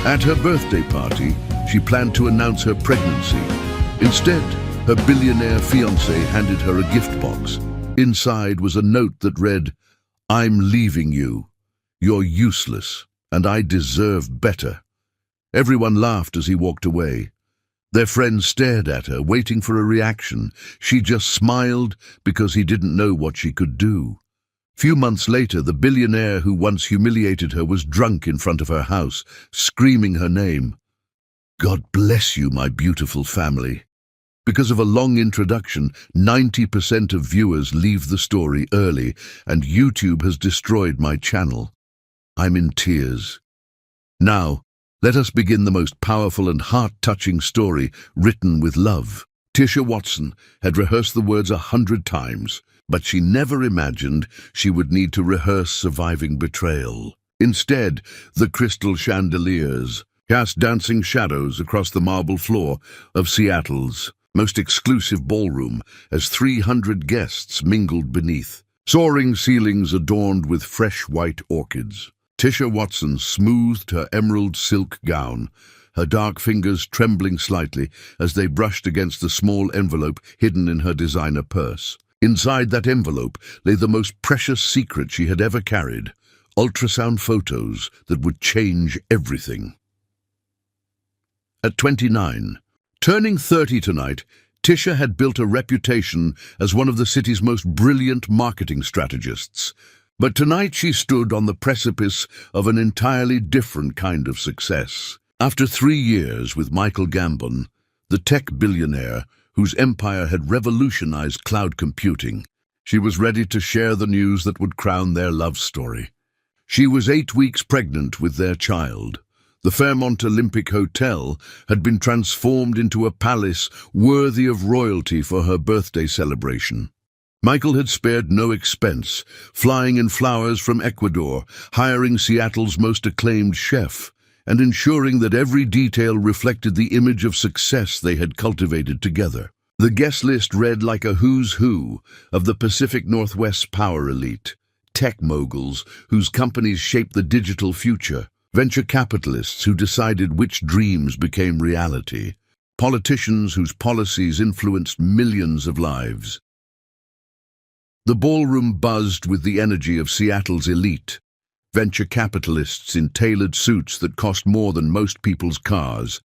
At her birthday party, she planned to announce her pregnancy. Instead, her billionaire fiancé handed her a gift box. Inside was a note that read, "I'm leaving you. You're useless, and I deserve better." Everyone laughed as he walked away. Their friends stared at her, waiting for a reaction. She just smiled because he didn't know what she could do. Few months later, the billionaire who once humiliated her was drunk in front of her house, screaming her name. "God bless you, my beautiful family." Because of a long introduction, 90% of viewers leave the story early, and YouTube has destroyed my channel. I'm in tears. Now, let us begin the most powerful and heart-touching story written with love. Tisha Watson had rehearsed the words 100 times, but she never imagined she would need to rehearse surviving betrayal. Instead, the crystal chandeliers cast dancing shadows across the marble floor of Seattle's most exclusive ballroom as 300 guests mingled beneath. Soaring ceilings adorned with fresh white orchids. Tisha Watson smoothed her emerald silk gown, her dark fingers trembling slightly as they brushed against the small envelope hidden in her designer purse. Inside that envelope lay the most precious secret she had ever carried, ultrasound photos that would change everything. At 29, turning 30 tonight, Tisha had built a reputation as one of the city's most brilliant marketing strategists. But tonight she stood on the precipice of an entirely different kind of success. After 3 years with Michael Gambon, the tech billionaire whose empire had revolutionized cloud computing, she was ready to share the news that would crown their love story. She was 8 weeks pregnant with their child. The Fairmont Olympic Hotel had been transformed into a palace worthy of royalty for her birthday celebration. Michael had spared no expense, flying in flowers from Ecuador, hiring Seattle's most acclaimed chef, and ensuring that every detail reflected the image of success they had cultivated together. The guest list read like a who's who of the Pacific Northwest's power elite, tech moguls whose companies shaped the digital future, venture capitalists who decided which dreams became reality, politicians whose policies influenced millions of lives. The ballroom buzzed with the energy of Seattle's elite, venture capitalists in tailored suits that cost more than most people's cars,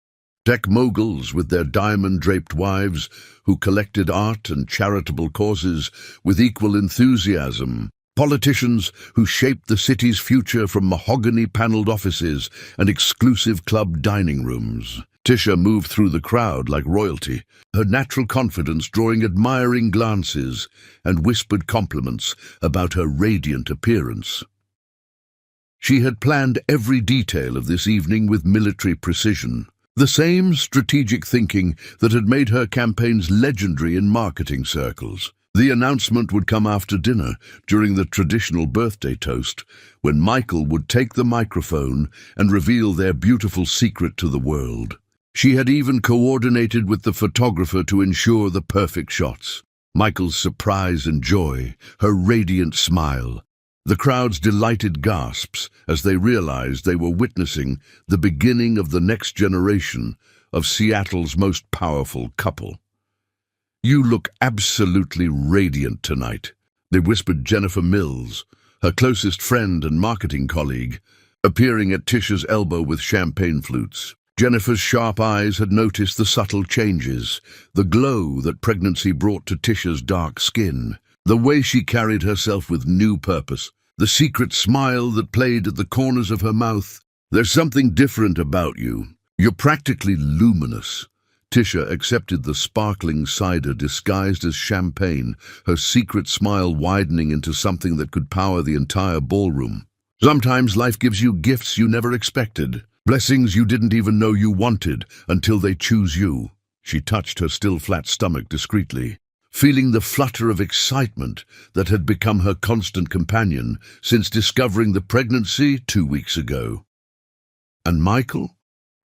tech moguls with their diamond-draped wives who collected art and charitable causes with equal enthusiasm, politicians who shaped the city's future from mahogany-paneled offices and exclusive club dining rooms. Tisha moved through the crowd like royalty, her natural confidence drawing admiring glances and whispered compliments about her radiant appearance. She had planned every detail of this evening with military precision, the same strategic thinking that had made her campaigns legendary in marketing circles. The announcement would come after dinner, during the traditional birthday toast, when Michael would take the microphone and reveal their beautiful secret to the world. She had even coordinated with the photographer to ensure the perfect shots. Michael's surprise and joy, her radiant smile, the crowd's delighted gasps as they realized they were witnessing the beginning of the next generation of Seattle's most powerful couple. "You look absolutely radiant tonight," they whispered Jennifer Mills, her closest friend and marketing colleague, appearing at Tisha's elbow with champagne flutes. Jennifer's sharp eyes had noticed the subtle changes, the glow that pregnancy brought to Tisha's dark skin, the way she carried herself with new purpose, the secret smile that played at the corners of her mouth. "There's something different about you. You're practically luminous." Tisha accepted the sparkling cider disguised as champagne, her secret smile widening into something that could power the entire ballroom. "Sometimes life gives you gifts you never expected, blessings you didn't even know you wanted until they choose you." She touched her still flat stomach discreetly, feeling the flutter of excitement that had become her constant companion since discovering the pregnancy 2 weeks ago. "And Michael?"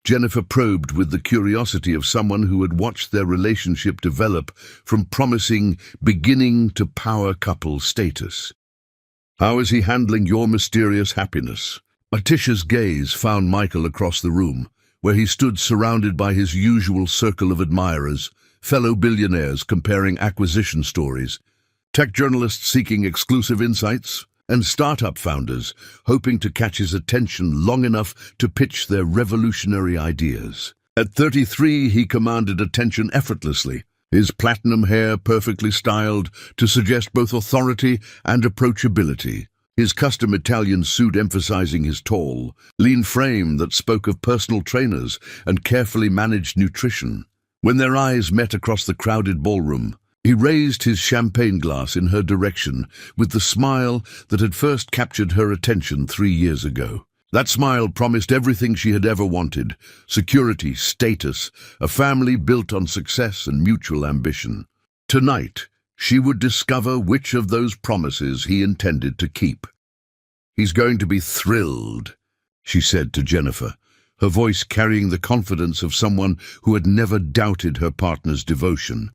Jennifer probed with the curiosity of someone who had watched their relationship develop from promising beginning to power couple status. "How is he handling your mysterious happiness?" Tisha's gaze found Michael across the room, where he stood surrounded by his usual circle of admirers, fellow billionaires comparing acquisition stories, tech journalists seeking exclusive insights, and startup founders hoping to catch his attention long enough to pitch their revolutionary ideas. At 33, he commanded attention effortlessly, his platinum hair perfectly styled to suggest both authority and approachability, his custom Italian suit emphasizing his tall, lean frame that spoke of personal trainers and carefully managed nutrition. When their eyes met across the crowded ballroom, he raised his champagne glass in her direction with the smile that had first captured her attention 3 years ago. That smile promised everything she had ever wanted: security, status, a family built on success and mutual ambition. Tonight, she would discover which of those promises he intended to keep. "He's going to be thrilled," she said to Jennifer, her voice carrying the confidence of someone who had never doubted her partner's devotion.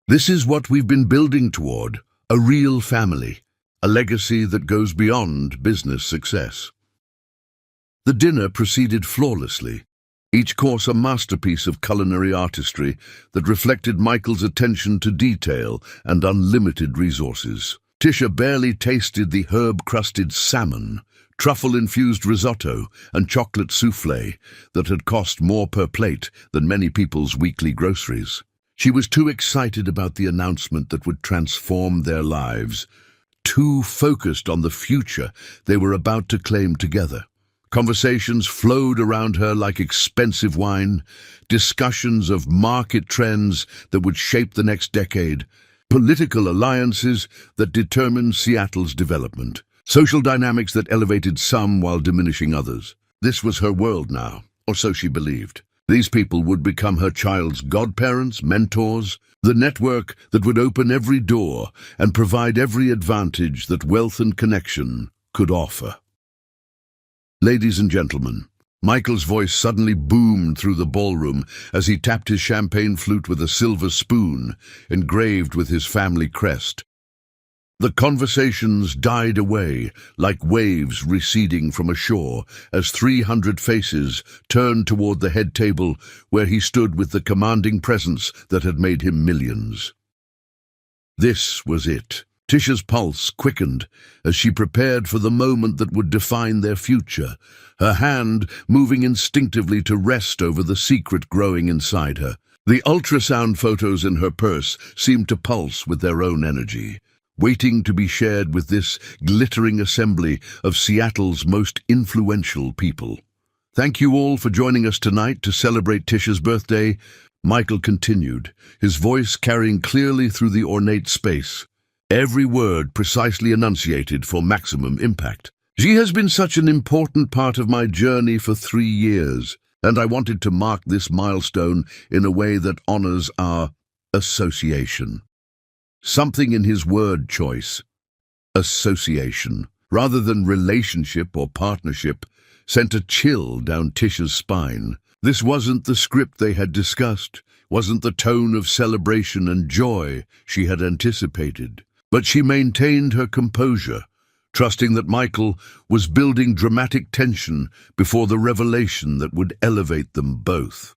"This is what we've been building toward, a real family, a legacy that goes beyond business success." The dinner proceeded flawlessly, each course a masterpiece of culinary artistry that reflected Michael's attention to detail and unlimited resources. Tisha barely tasted the herb-crusted salmon, truffle-infused risotto, and chocolate soufflé that had cost more per plate than many people's weekly groceries. She was too excited about the announcement that would transform their lives, too focused on the future they were about to claim together. Conversations flowed around her like expensive wine, discussions of market trends that would shape the next decade, political alliances that determined Seattle's development, social dynamics that elevated some while diminishing others. This was her world now, or so she believed. These people would become her child's godparents, mentors, the network that would open every door and provide every advantage that wealth and connection could offer. "Ladies and gentlemen," Michael's voice suddenly boomed through the ballroom as he tapped his champagne flute with a silver spoon engraved with his family crest. The conversations died away like waves receding from a shore as 300 faces turned toward the head table where he stood with the commanding presence that had made him millions. This was it. Tisha's pulse quickened as she prepared for the moment that would define their future, her hand moving instinctively to rest over the secret growing inside her. The ultrasound photos in her purse seemed to pulse with their own energy, waiting to be shared with this glittering assembly of Seattle's most influential people. "Thank you all for joining us tonight to celebrate Tisha's birthday," Michael continued, his voice carrying clearly through the ornate space, every word precisely enunciated for maximum impact. "She has been such an important part of my journey for 3 years, and I wanted to mark this milestone in a way that honors our association." Something in his word choice, association, rather than relationship or partnership, sent a chill down Tisha's spine. This wasn't the script they had discussed, wasn't the tone of celebration and joy she had anticipated. But she maintained her composure, trusting that Michael was building dramatic tension before the revelation that would elevate them both.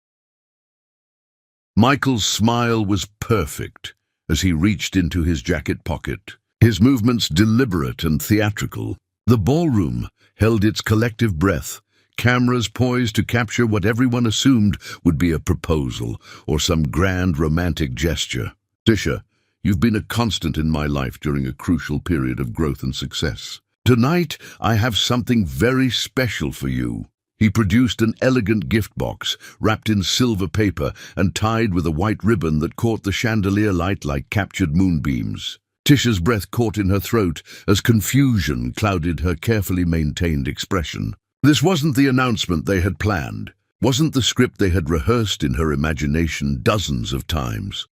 Michael's smile was perfect as he reached into his jacket pocket, his movements deliberate and theatrical. The ballroom held its collective breath, cameras poised to capture what everyone assumed would be a proposal or some grand romantic gesture. "Tisha, you've been a constant in my life during a crucial period of growth and success. Tonight, I have something very special for you." He produced an elegant gift box, wrapped in silver paper and tied with a white ribbon that caught the chandelier light like captured moonbeams. Tisha's breath caught in her throat as confusion clouded her carefully maintained expression. This wasn't the announcement they had planned, wasn't the script they had rehearsed in her imagination dozens of times.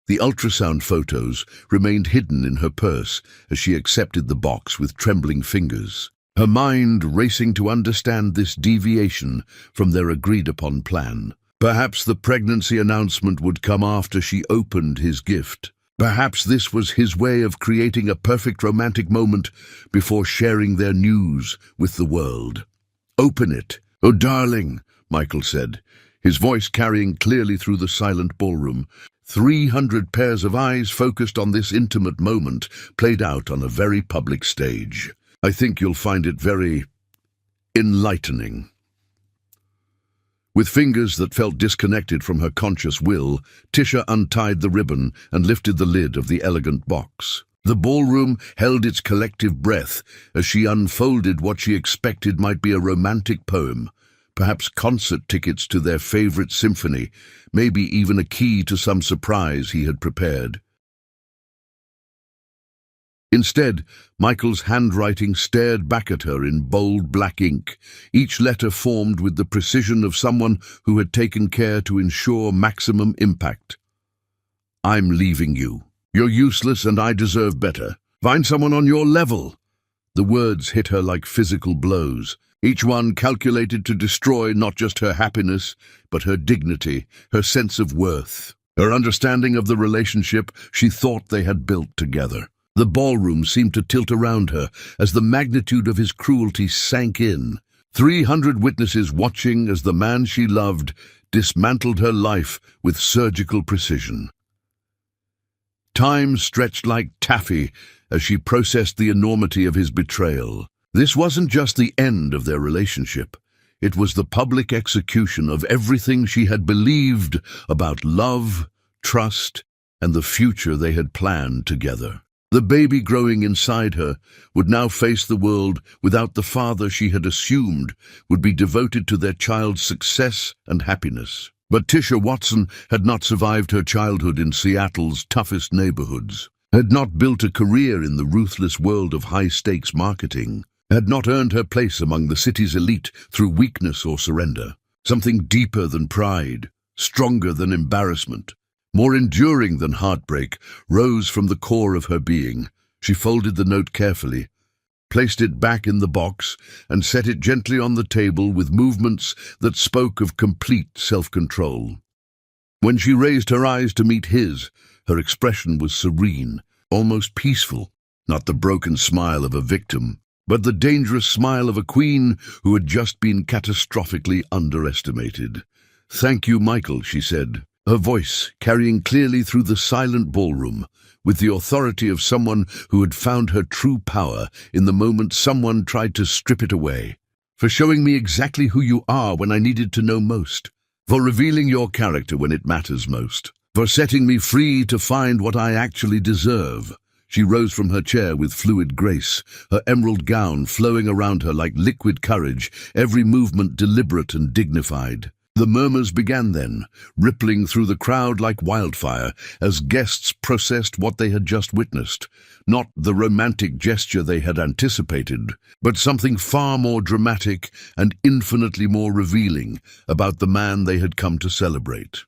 The ultrasound photos remained hidden in her purse as she accepted the box with trembling fingers, her mind racing to understand this deviation from their agreed-upon plan. Perhaps the pregnancy announcement would come after she opened his gift, Perhaps this was his way of creating a perfect romantic moment before sharing their news with the world. "Open it." "Oh, darling," Michael said, his voice carrying clearly through the silent ballroom. 300 pairs of eyes focused on this intimate moment played out on a very public stage. "I think you'll find it very enlightening." With fingers that felt disconnected from her conscious will, Tisha untied the ribbon and lifted the lid of the elegant box. The ballroom held its collective breath as she unfolded what she expected might be a romantic poem, perhaps concert tickets to their favorite symphony, maybe even a key to some surprise he had prepared. Instead, Michael's handwriting stared back at her in bold black ink, each letter formed with the precision of someone who had taken care to ensure maximum impact. "I'm leaving you. You're useless and I deserve better. Find someone on your level." The words hit her like physical blows, each one calculated to destroy not just her happiness, but her dignity, her sense of worth, her understanding of the relationship she thought they had built together. The ballroom seemed to tilt around her as the magnitude of his cruelty sank in. 300 witnesses watching as the man she loved dismantled her life with surgical precision. Time stretched like taffy as she processed the enormity of his betrayal. This wasn't just the end of their relationship. It was the public execution of everything she had believed about love, trust, and the future they had planned together. The baby growing inside her would now face the world without the father she had assumed would be devoted to their child's success and happiness. But Tisha Watson had not survived her childhood in Seattle's toughest neighborhoods, had not built a career in the ruthless world of high-stakes marketing, had not earned her place among the city's elite through weakness or surrender. Something deeper than pride, stronger than embarrassment, more enduring than heartbreak, rose from the core of her being. She folded the note carefully, placed it back in the box, and set it gently on the table with movements that spoke of complete self-control. When she raised her eyes to meet his, her expression was serene, almost peaceful, not the broken smile of a victim, but the dangerous smile of a queen who had just been catastrophically underestimated. "Thank you, Michael," she said, her voice carrying clearly through the silent ballroom, with the authority of someone who had found her true power in the moment someone tried to strip it away. "For showing me exactly who you are when I needed to know most. For revealing your character when it matters most. For setting me free to find what I actually deserve." She rose from her chair with fluid grace, her emerald gown flowing around her like liquid courage, every movement deliberate and dignified. The murmurs began then, rippling through the crowd like wildfire as guests processed what they had just witnessed. Not the romantic gesture they had anticipated, but something far more dramatic and infinitely more revealing about the man they had come to celebrate.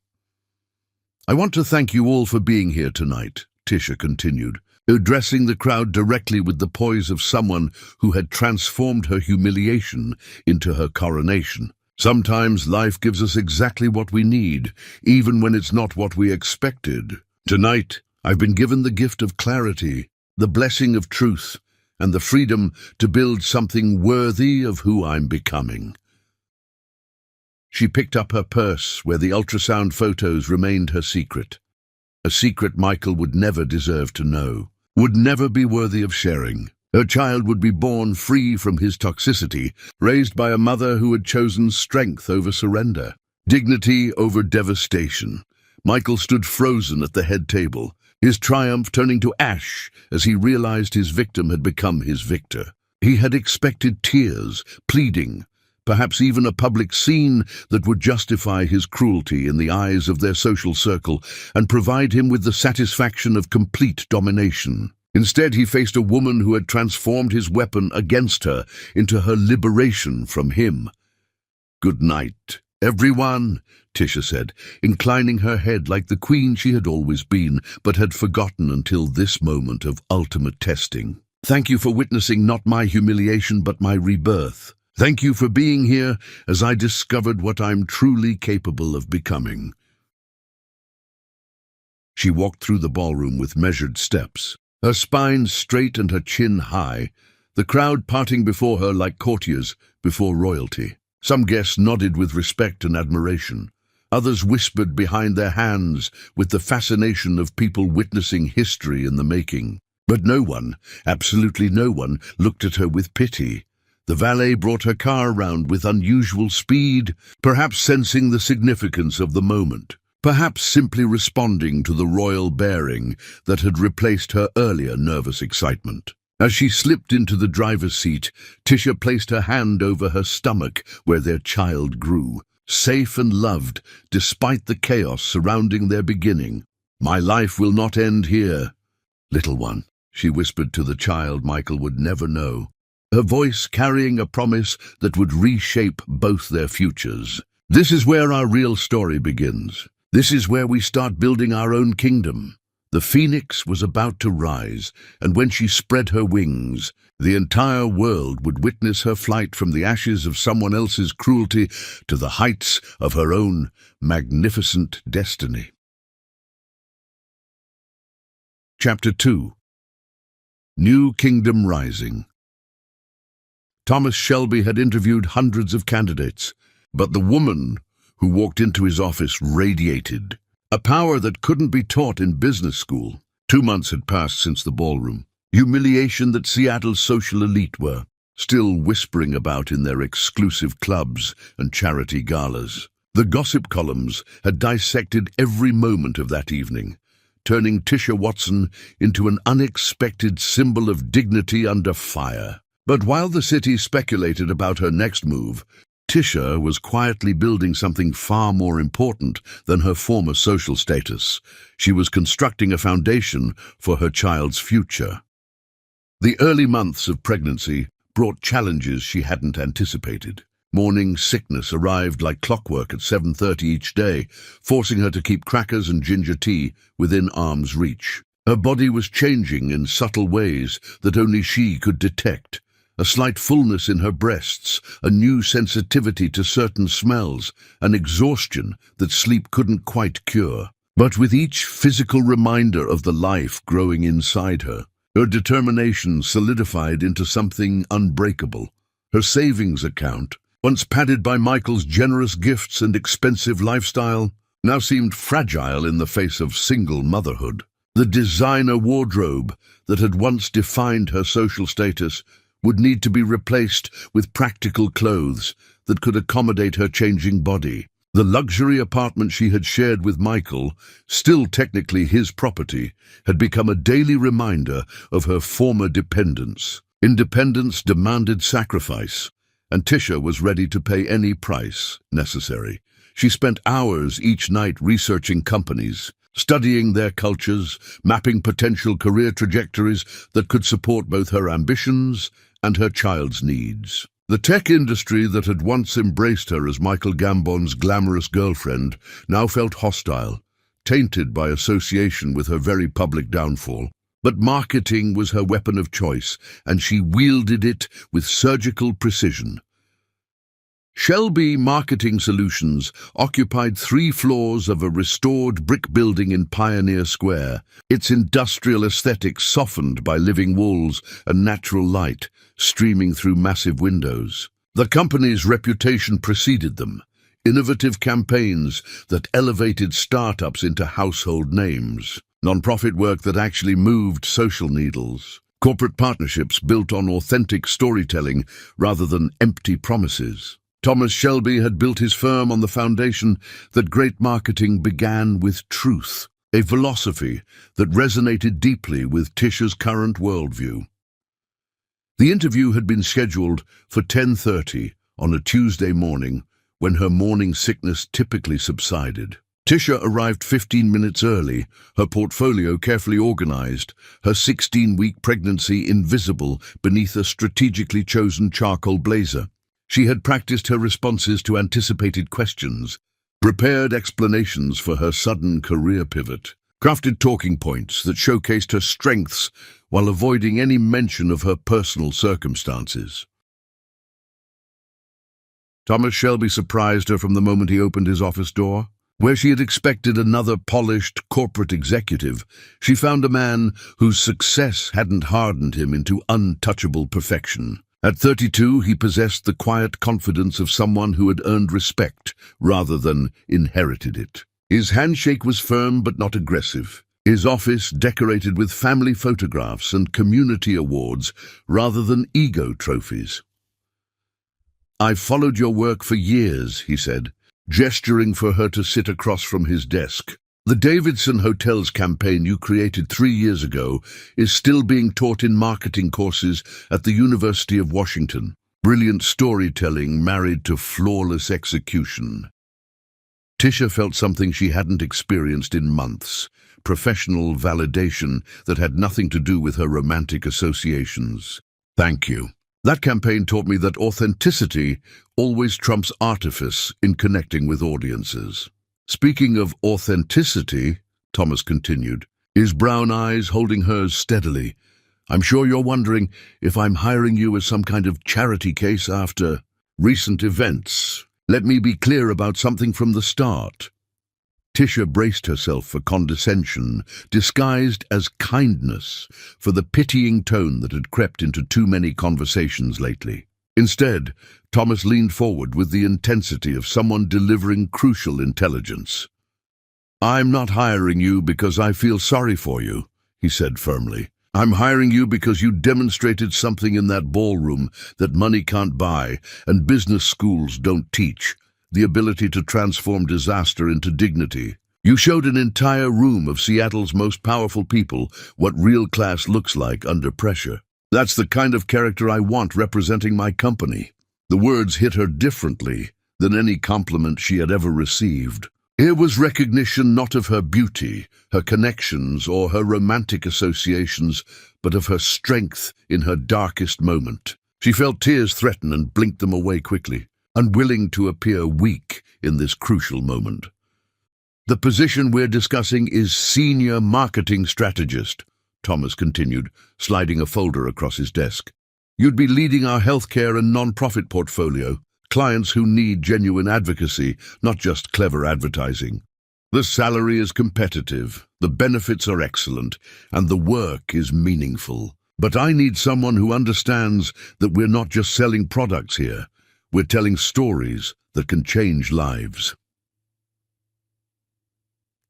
"I want to thank you all for being here tonight," Tisha continued, addressing the crowd directly with the poise of someone who had transformed her humiliation into her coronation. "Sometimes life gives us exactly what we need, even when it's not what we expected. Tonight, I've been given the gift of clarity, the blessing of truth, and the freedom to build something worthy of who I'm becoming." She picked up her purse where the ultrasound photos remained her secret. A secret Michael would never deserve to know, would never be worthy of sharing. Her child would be born free from his toxicity, raised by a mother who had chosen strength over surrender, dignity over devastation. Michael stood frozen at the head table, his triumph turning to ash as he realized his victim had become his victor. He had expected tears, pleading, perhaps even a public scene that would justify his cruelty in the eyes of their social circle and provide him with the satisfaction of complete domination. Instead, he faced a woman who had transformed his weapon against her into her liberation from him. "Good night, everyone," Tisha said, inclining her head like the queen she had always been, but had forgotten until this moment of ultimate testing. "Thank you for witnessing not my humiliation but my rebirth. Thank you for being here as I discovered what I'm truly capable of becoming." She walked through the ballroom with measured steps, her spine straight and her chin high, the crowd parting before her like courtiers before royalty. Some guests nodded with respect and admiration. Others whispered behind their hands with the fascination of people witnessing history in the making. But no one, absolutely no one, looked at her with pity. The valet brought her car around with unusual speed, perhaps sensing the significance of the moment, perhaps simply responding to the royal bearing that had replaced her earlier nervous excitement. As she slipped into the driver's seat, Tisha placed her hand over her stomach where their child grew, safe and loved despite the chaos surrounding their beginning. "My life will not end here, little one," she whispered to the child Michael would never know, her voice carrying a promise that would reshape both their futures. "This is where our real story begins. This is where we start building our own kingdom." The phoenix was about to rise, and when she spread her wings, the entire world would witness her flight from the ashes of someone else's cruelty to the heights of her own magnificent destiny. Chapter 2. New Kingdom Rising. Thomas Shelby had interviewed hundreds of candidates, but the woman who walked into his office radiated a power that couldn't be taught in business school. 2 months had passed since the ballroom, humiliation that Seattle's social elite were still whispering about in their exclusive clubs and charity galas. The gossip columns had dissected every moment of that evening, turning Tisha Watson into an unexpected symbol of dignity under fire. But while the city speculated about her next move, Tisha was quietly building something far more important than her former social status. She was constructing a foundation for her child's future. The early months of pregnancy brought challenges she hadn't anticipated. Morning sickness arrived like clockwork at 7:30 each day, forcing her to keep crackers and ginger tea within arm's reach. Her body was changing in subtle ways that only she could detect. A slight fullness in her breasts, a new sensitivity to certain smells, an exhaustion that sleep couldn't quite cure. But with each physical reminder of the life growing inside her, her determination solidified into something unbreakable. Her savings account, once padded by Michael's generous gifts and expensive lifestyle, now seemed fragile in the face of single motherhood. The designer wardrobe that had once defined her social status would need to be replaced with practical clothes that could accommodate her changing body. The luxury apartment she had shared with Michael, still technically his property, had become a daily reminder of her former dependence. Independence demanded sacrifice, and Tisha was ready to pay any price necessary. She spent hours each night researching companies, studying their cultures, mapping potential career trajectories that could support both her ambitions and her child's needs. The tech industry that had once embraced her as Michael Gambon's glamorous girlfriend now felt hostile, tainted by association with her very public downfall. But marketing was her weapon of choice, and she wielded it with surgical precision. Shelby Marketing Solutions occupied 3 floors of a restored brick building in Pioneer Square, its industrial aesthetic softened by living walls and natural light streaming through massive windows. The company's reputation preceded them, innovative campaigns that elevated startups into household names, nonprofit work that actually moved social needles, corporate partnerships built on authentic storytelling rather than empty promises. Thomas Shelby had built his firm on the foundation that great marketing began with truth, a philosophy that resonated deeply with Tisha's current worldview. The interview had been scheduled for 10:30 on a Tuesday morning, when her morning sickness typically subsided. Tisha arrived 15 minutes early, her portfolio carefully organized, her 16-week pregnancy invisible beneath a strategically chosen charcoal blazer. She had practiced her responses to anticipated questions, prepared explanations for her sudden career pivot, crafted talking points that showcased her strengths while avoiding any mention of her personal circumstances. Thomas Shelby surprised her from the moment he opened his office door. Where she had expected another polished corporate executive, she found a man whose success hadn't hardened him into untouchable perfection. At 32, he possessed the quiet confidence of someone who had earned respect rather than inherited it. His handshake was firm but not aggressive. His office decorated with family photographs and community awards rather than ego trophies. "I've followed your work for years," he said, gesturing for her to sit across from his desk. "The Davidson Hotels campaign you created 3 years ago is still being taught in marketing courses at the University of Washington. Brilliant storytelling married to flawless execution." Tisha felt something she hadn't experienced in months, professional validation that had nothing to do with her romantic associations. "Thank you. That campaign taught me that authenticity always trumps artifice in connecting with audiences." "Speaking of authenticity," Thomas continued, his brown eyes holding hers steadily, "I'm sure you're wondering if I'm hiring you as some kind of charity case after recent events. Let me be clear about something from the start." Tisha braced herself for condescension, disguised as kindness, for the pitying tone that had crept into too many conversations lately. Instead, Thomas leaned forward with the intensity of someone delivering crucial intelligence. "I'm not hiring you because I feel sorry for you," he said firmly. "I'm hiring you because you demonstrated something in that ballroom that money can't buy and business schools don't teach: the ability to transform disaster into dignity. You showed an entire room of Seattle's most powerful people what real class looks like under pressure. That's the kind of character I want representing my company." The words hit her differently than any compliment she had ever received. It was recognition not of her beauty, her connections, or her romantic associations, but of her strength in her darkest moment. She felt tears threaten and blinked them away quickly, unwilling to appear weak in this crucial moment. "The position we're discussing is Senior Marketing Strategist," Thomas continued, sliding a folder across his desk. "You'd be leading our healthcare and non-profit portfolio, clients who need genuine advocacy, not just clever advertising. The salary is competitive, the benefits are excellent, and the work is meaningful. But I need someone who understands that we're not just selling products here. We're telling stories that can change lives."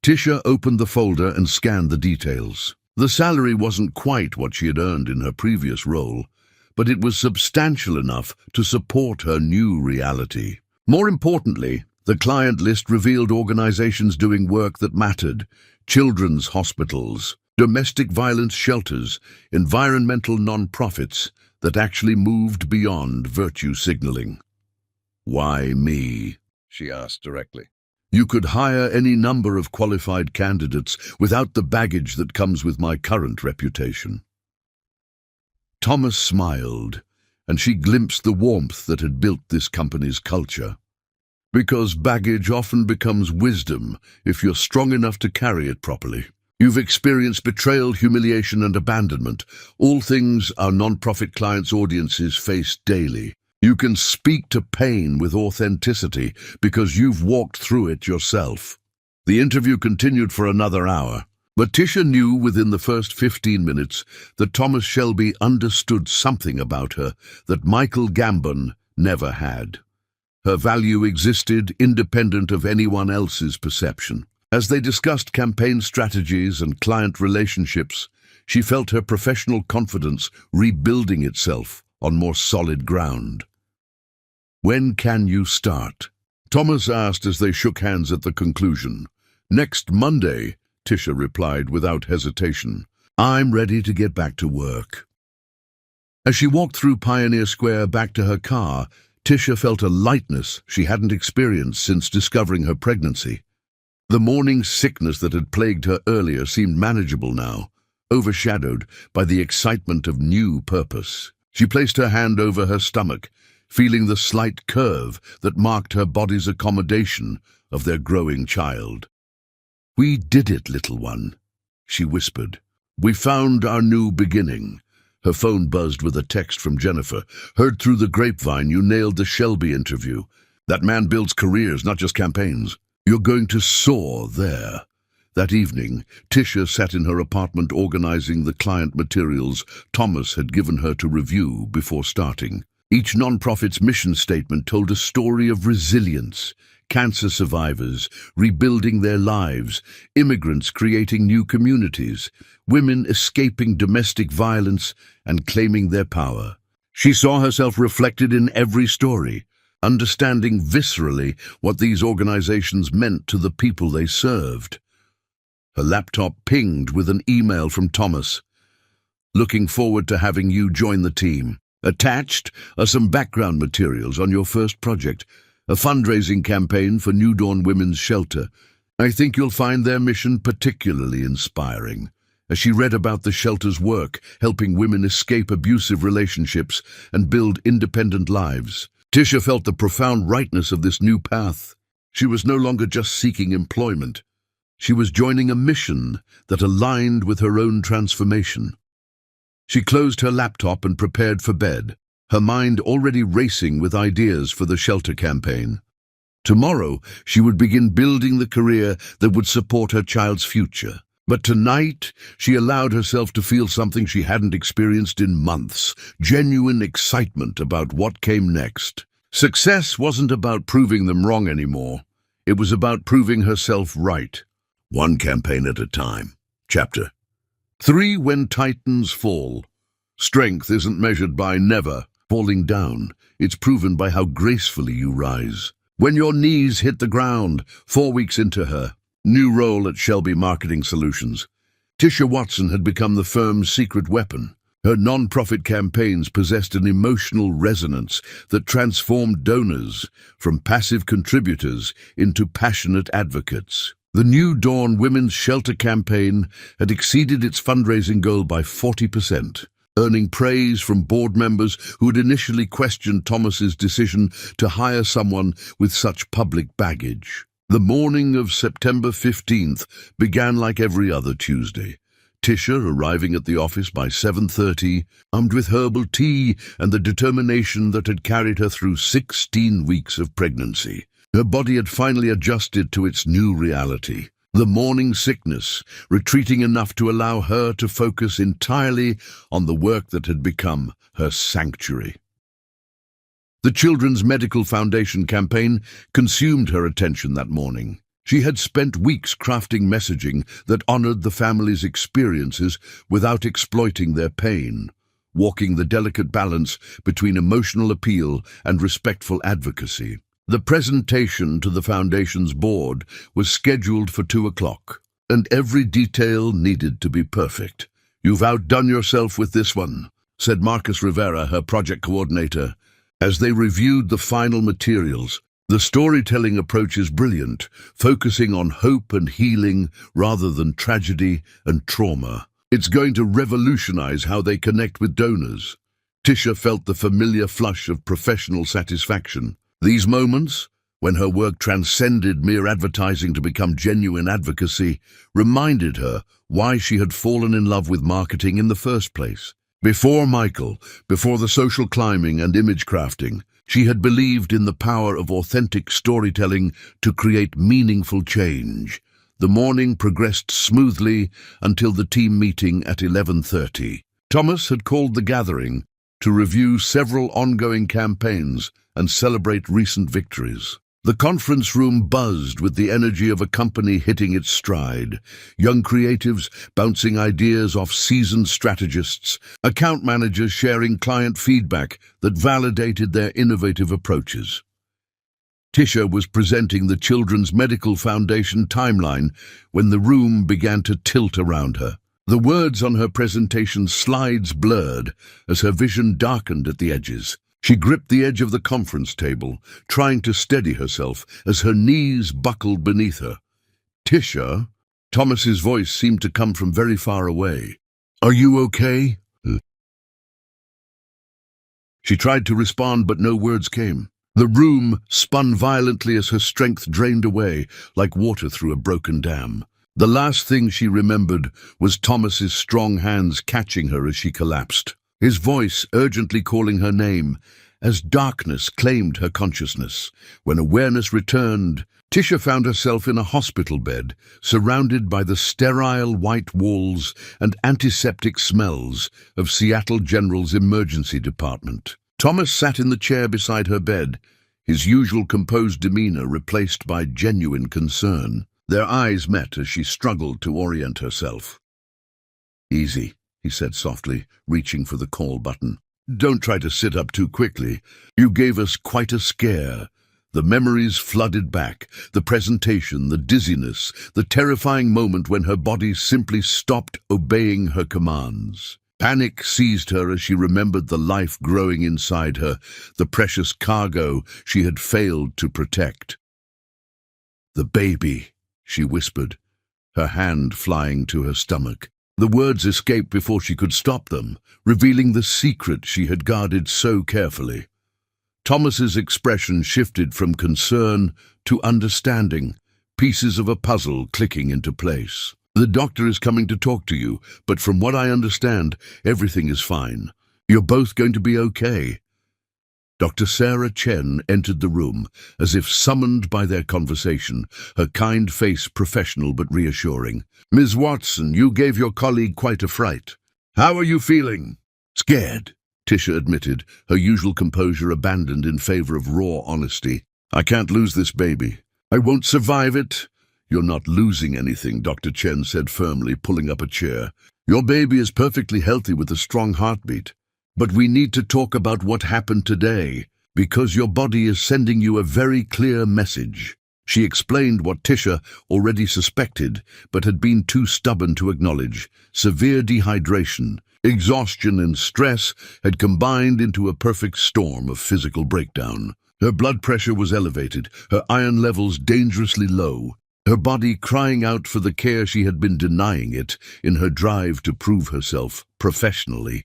Tisha opened the folder and scanned the details. The salary wasn't quite what she had earned in her previous role, but it was substantial enough to support her new reality. More importantly, the client list revealed organizations doing work that mattered: children's hospitals, domestic violence shelters, environmental non-profits that actually moved beyond virtue signaling. "Why me?" she asked directly. "You could hire any number of qualified candidates without the baggage that comes with my current reputation." Thomas smiled, and she glimpsed the warmth that had built this company's culture. "Because baggage often becomes wisdom if you're strong enough to carry it properly. You've experienced betrayal, humiliation, and abandonment, all things our non-profit clients' audiences face daily. You can speak to pain with authenticity because you've walked through it yourself." The interview continued for another hour, but Tisha knew within the first 15 minutes that Thomas Shelby understood something about her that Michael Gambon never had. Her value existed independent of anyone else's perception. As they discussed campaign strategies and client relationships, she felt her professional confidence rebuilding itself on more solid ground. "When can you start?" Thomas asked as they shook hands at the conclusion. "Next Monday," Tisha replied without hesitation. "I'm ready to get back to work." As she walked through Pioneer Square back to her car, Tisha felt a lightness she hadn't experienced since discovering her pregnancy. The morning sickness that had plagued her earlier seemed manageable now, overshadowed by the excitement of new purpose. She placed her hand over her stomach, feeling the slight curve that marked her body's accommodation of their growing child. "We did it, little one," she whispered. "We found our new beginning." Her phone buzzed with a text from Jennifer. "Heard through the grapevine you nailed the Shelby interview. That man builds careers, not just campaigns." You're going to soar there. That evening, Tisha sat in her apartment organizing the client materials Thomas had given her to review before starting. Each nonprofit's mission statement told a story of resilience: cancer survivors rebuilding their lives, immigrants creating new communities, women escaping domestic violence and claiming their power. She saw herself reflected in every story, understanding viscerally what these organizations meant to the people they served. Her laptop pinged with an email from Thomas. "Looking forward to having you join the team. Attached are some background materials on your first project, a fundraising campaign for New Dawn Women's Shelter. I think you'll find their mission particularly inspiring." As she read about the shelter's work, helping women escape abusive relationships and build independent lives, Tisha felt the profound rightness of this new path. She was no longer just seeking employment. She was joining a mission that aligned with her own transformation. She closed her laptop and prepared for bed, her mind already racing with ideas for the shelter campaign. Tomorrow, she would begin building the career that would support her child's future. But tonight, she allowed herself to feel something she hadn't experienced in months: genuine excitement about what came next. Success wasn't about proving them wrong anymore. It was about proving herself right. One campaign at a time. Chapter 3: When Titans Fall. Strength isn't measured by never falling down. It's proven by how gracefully you rise. When your knees hit the ground, 4 weeks into her new role at Shelby Marketing Solutions, Tisha Watson had become the firm's secret weapon. Her non-profit campaigns possessed an emotional resonance that transformed donors from passive contributors into passionate advocates. The New Dawn Women's Shelter campaign had exceeded its fundraising goal by 40%, earning praise from board members who had initially questioned Thomas's decision to hire someone with such public baggage. The morning of September 15th began like every other Tuesday. Tisha arriving at the office by 7:30, armed with herbal tea and the determination that had carried her through 16 weeks of pregnancy. Her body had finally adjusted to its new reality. The morning sickness, retreating enough to allow her to focus entirely on the work that had become her sanctuary. The Children's Medical Foundation campaign consumed her attention that morning. She had spent weeks crafting messaging that honored the family's experiences without exploiting their pain, walking the delicate balance between emotional appeal and respectful advocacy. The presentation to the Foundation's board was scheduled for 2 o'clock, and every detail needed to be perfect. "You've outdone yourself with this one," said Marcus Rivera, her project coordinator, as they reviewed the final materials. "The storytelling approach is brilliant, focusing on hope and healing rather than tragedy and trauma. It's going to revolutionize how they connect with donors." Tisha felt the familiar flush of professional satisfaction. These moments, when her work transcended mere advertising to become genuine advocacy, reminded her why she had fallen in love with marketing in the first place. Before Michael, before the social climbing and image crafting, she had believed in the power of authentic storytelling to create meaningful change. The morning progressed smoothly until the team meeting at 11:30. Thomas had called the gathering to review several ongoing campaigns and celebrate recent victories. The conference room buzzed with the energy of a company hitting its stride. Young creatives bouncing ideas off seasoned strategists, account managers sharing client feedback that validated their innovative approaches. Tisha was presenting the Children's Medical Foundation timeline when the room began to tilt around her. The words on her presentation slides blurred as her vision darkened at the edges. She gripped the edge of the conference table, trying to steady herself as her knees buckled beneath her. "Tisha?" Thomas's voice seemed to come from very far away. "Are you okay?" She tried to respond, but no words came. The room spun violently as her strength drained away, like water through a broken dam. The last thing she remembered was Thomas's strong hands catching her as she collapsed, his voice urgently calling her name, as darkness claimed her consciousness. When awareness returned, Tisha found herself in a hospital bed, surrounded by the sterile white walls and antiseptic smells of Seattle General's emergency department. Thomas sat in the chair beside her bed, his usual composed demeanor replaced by genuine concern. Their eyes met as she struggled to orient herself. "Easy," he said softly, reaching for the call button. "Don't try to sit up too quickly. You gave us quite a scare." The memories flooded back, the presentation, the dizziness, the terrifying moment when her body simply stopped obeying her commands. Panic seized her as she remembered the life growing inside her, the precious cargo she had failed to protect. "The baby," she whispered, her hand flying to her stomach. The words escaped before she could stop them, revealing the secret she had guarded so carefully. Thomas's expression shifted from concern to understanding, pieces of a puzzle clicking into place. "The doctor is coming to talk to you, but from what I understand, everything is fine. You're both going to be okay." Dr. Sarah Chen entered the room, as if summoned by their conversation, her kind face professional but reassuring. "Ms. Watson, you gave your colleague quite a fright. How are you feeling?" "Scared," Tisha admitted, her usual composure abandoned in favor of raw honesty. "I can't lose this baby. I won't survive it." "You're not losing anything," Dr. Chen said firmly, pulling up a chair. "Your baby is perfectly healthy with a strong heartbeat. But we need to talk about what happened today, because your body is sending you a very clear message." She explained what Tisha already suspected, but had been too stubborn to acknowledge. Severe dehydration, exhaustion and stress had combined into a perfect storm of physical breakdown. Her blood pressure was elevated, her iron levels dangerously low, her body crying out for the care she had been denying it in her drive to prove herself professionally.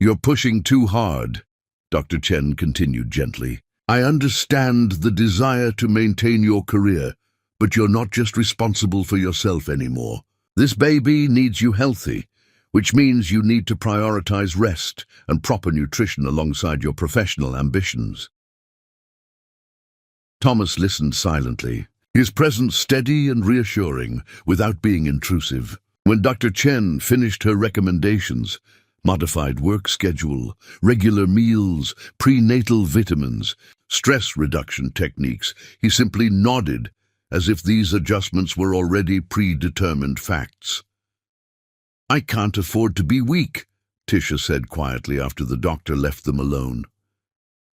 "You're pushing too hard," Dr. Chen continued gently. "I understand the desire to maintain your career, but you're not just responsible for yourself anymore. This baby needs you healthy, which means you need to prioritize rest and proper nutrition alongside your professional ambitions." Thomas listened silently, his presence steady and reassuring, without being intrusive. When Dr. Chen finished her recommendations, modified work schedule, regular meals, prenatal vitamins, stress reduction techniques, he simply nodded as if these adjustments were already predetermined facts. "I can't afford to be weak," Tisha said quietly after the doctor left them alone.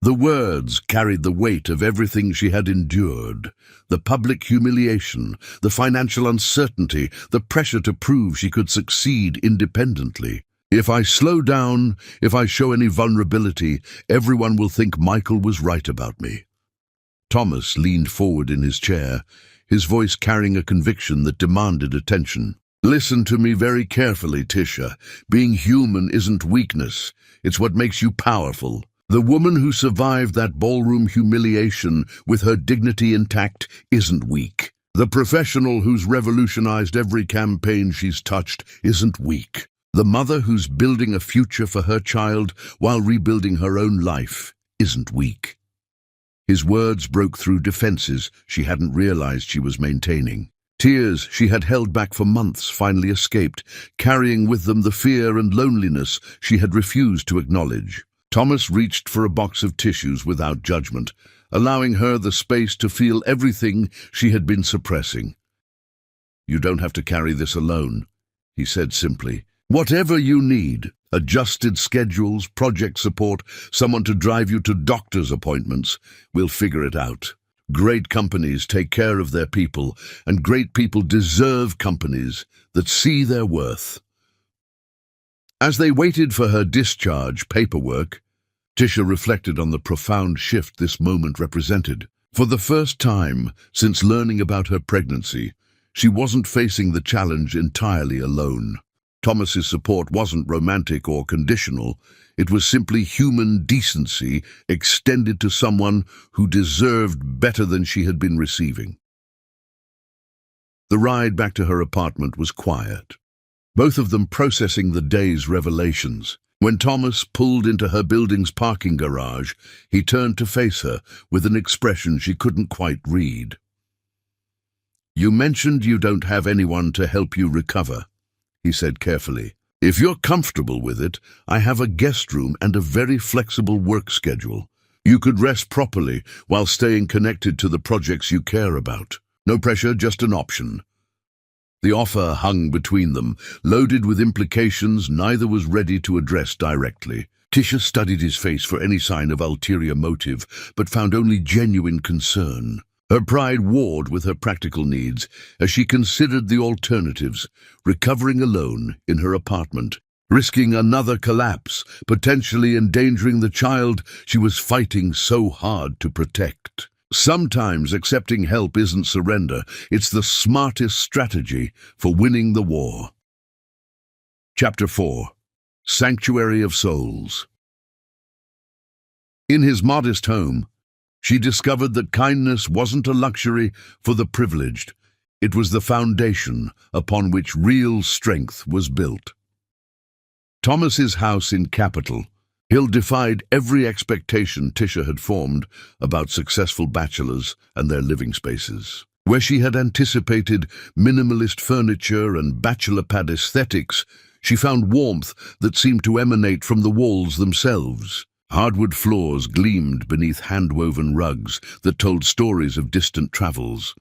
The words carried the weight of everything she had endured, the public humiliation, the financial uncertainty, the pressure to prove she could succeed independently. "If I slow down, if I show any vulnerability, everyone will think Michael was right about me." Thomas leaned forward in his chair, his voice carrying a conviction that demanded attention. "Listen to me very carefully, Tisha. Being human isn't weakness. It's what makes you powerful. The woman who survived that ballroom humiliation with her dignity intact isn't weak. The professional who's revolutionized every campaign she's touched isn't weak. The mother who's building a future for her child while rebuilding her own life isn't weak." His words broke through defenses she hadn't realized she was maintaining. Tears she had held back for months finally escaped, carrying with them the fear and loneliness she had refused to acknowledge. Thomas reached for a box of tissues without judgment, allowing her the space to feel everything she had been suppressing. "You don't have to carry this alone," he said simply. "Whatever you need, adjusted schedules, project support, someone to drive you to doctor's appointments, we'll figure it out. Great companies take care of their people, and great people deserve companies that see their worth." As they waited for her discharge paperwork, Tisha reflected on the profound shift this moment represented. For the first time since learning about her pregnancy, she wasn't facing the challenge entirely alone. Thomas's support wasn't romantic or conditional. It was simply human decency extended to someone who deserved better than she had been receiving. The ride back to her apartment was quiet, both of them processing the day's revelations. When Thomas pulled into her building's parking garage, he turned to face her with an expression she couldn't quite read. "You mentioned you don't have anyone to help you recover," he said carefully. "If you're comfortable with it, I have a guest room and a very flexible work schedule. You could rest properly while staying connected to the projects you care about. No pressure, just an option." The offer hung between them, loaded with implications neither was ready to address directly. Tisha studied his face for any sign of ulterior motive, but found only genuine concern. Her pride warred with her practical needs as she considered the alternatives, recovering alone in her apartment, risking another collapse, potentially endangering the child she was fighting so hard to protect. Sometimes accepting help isn't surrender, it's the smartest strategy for winning the war. Chapter 4. Sanctuary of Souls. In his modest home, she discovered that kindness wasn't a luxury for the privileged. It was the foundation upon which real strength was built. Thomas's house in Capitol Hill defied every expectation Tisha had formed about successful bachelors and their living spaces. Where she had anticipated minimalist furniture and bachelor pad aesthetics, she found warmth that seemed to emanate from the walls themselves. Hardwood floors gleamed beneath hand-woven rugs that told stories of distant travels,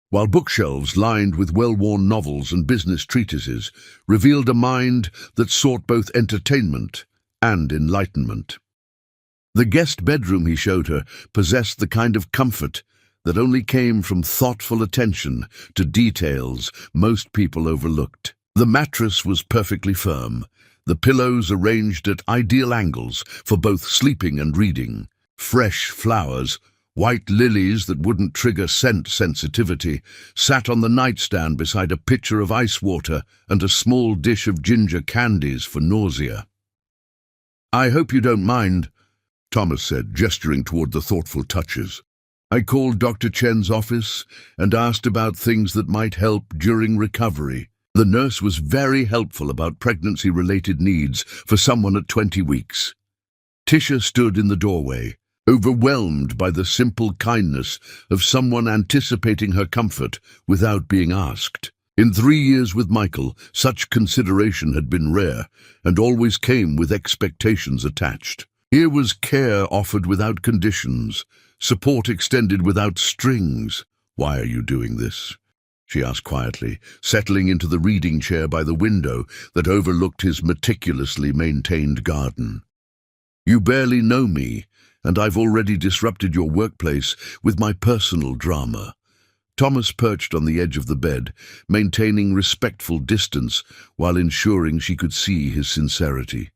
while bookshelves lined with well-worn novels and business treatises revealed a mind that sought both entertainment and enlightenment. The guest bedroom he showed her possessed the kind of comfort that only came from thoughtful attention to details most people overlooked. The mattress was perfectly firm, the pillows arranged at ideal angles for both sleeping and reading. Fresh flowers, white lilies that wouldn't trigger scent sensitivity, sat on the nightstand beside a pitcher of ice water and a small dish of ginger candies for nausea. "I hope you don't mind," Thomas said, gesturing toward the thoughtful touches. "I called Dr. Chen's office and asked about things that might help during recovery. The nurse was very helpful about pregnancy-related needs for someone at 20 weeks. Tisha stood in the doorway, overwhelmed by the simple kindness of someone anticipating her comfort without being asked. In 3 years with Michael, such consideration had been rare and always came with expectations attached. Here was care offered without conditions, support extended without strings. "Why are you doing this?" she asked quietly, settling into the reading chair by the window that overlooked his meticulously maintained garden. "You barely know me, and I've already disrupted your workplace with my personal drama." Thomas perched on the edge of the bed, maintaining respectful distance while ensuring she could see his sincerity.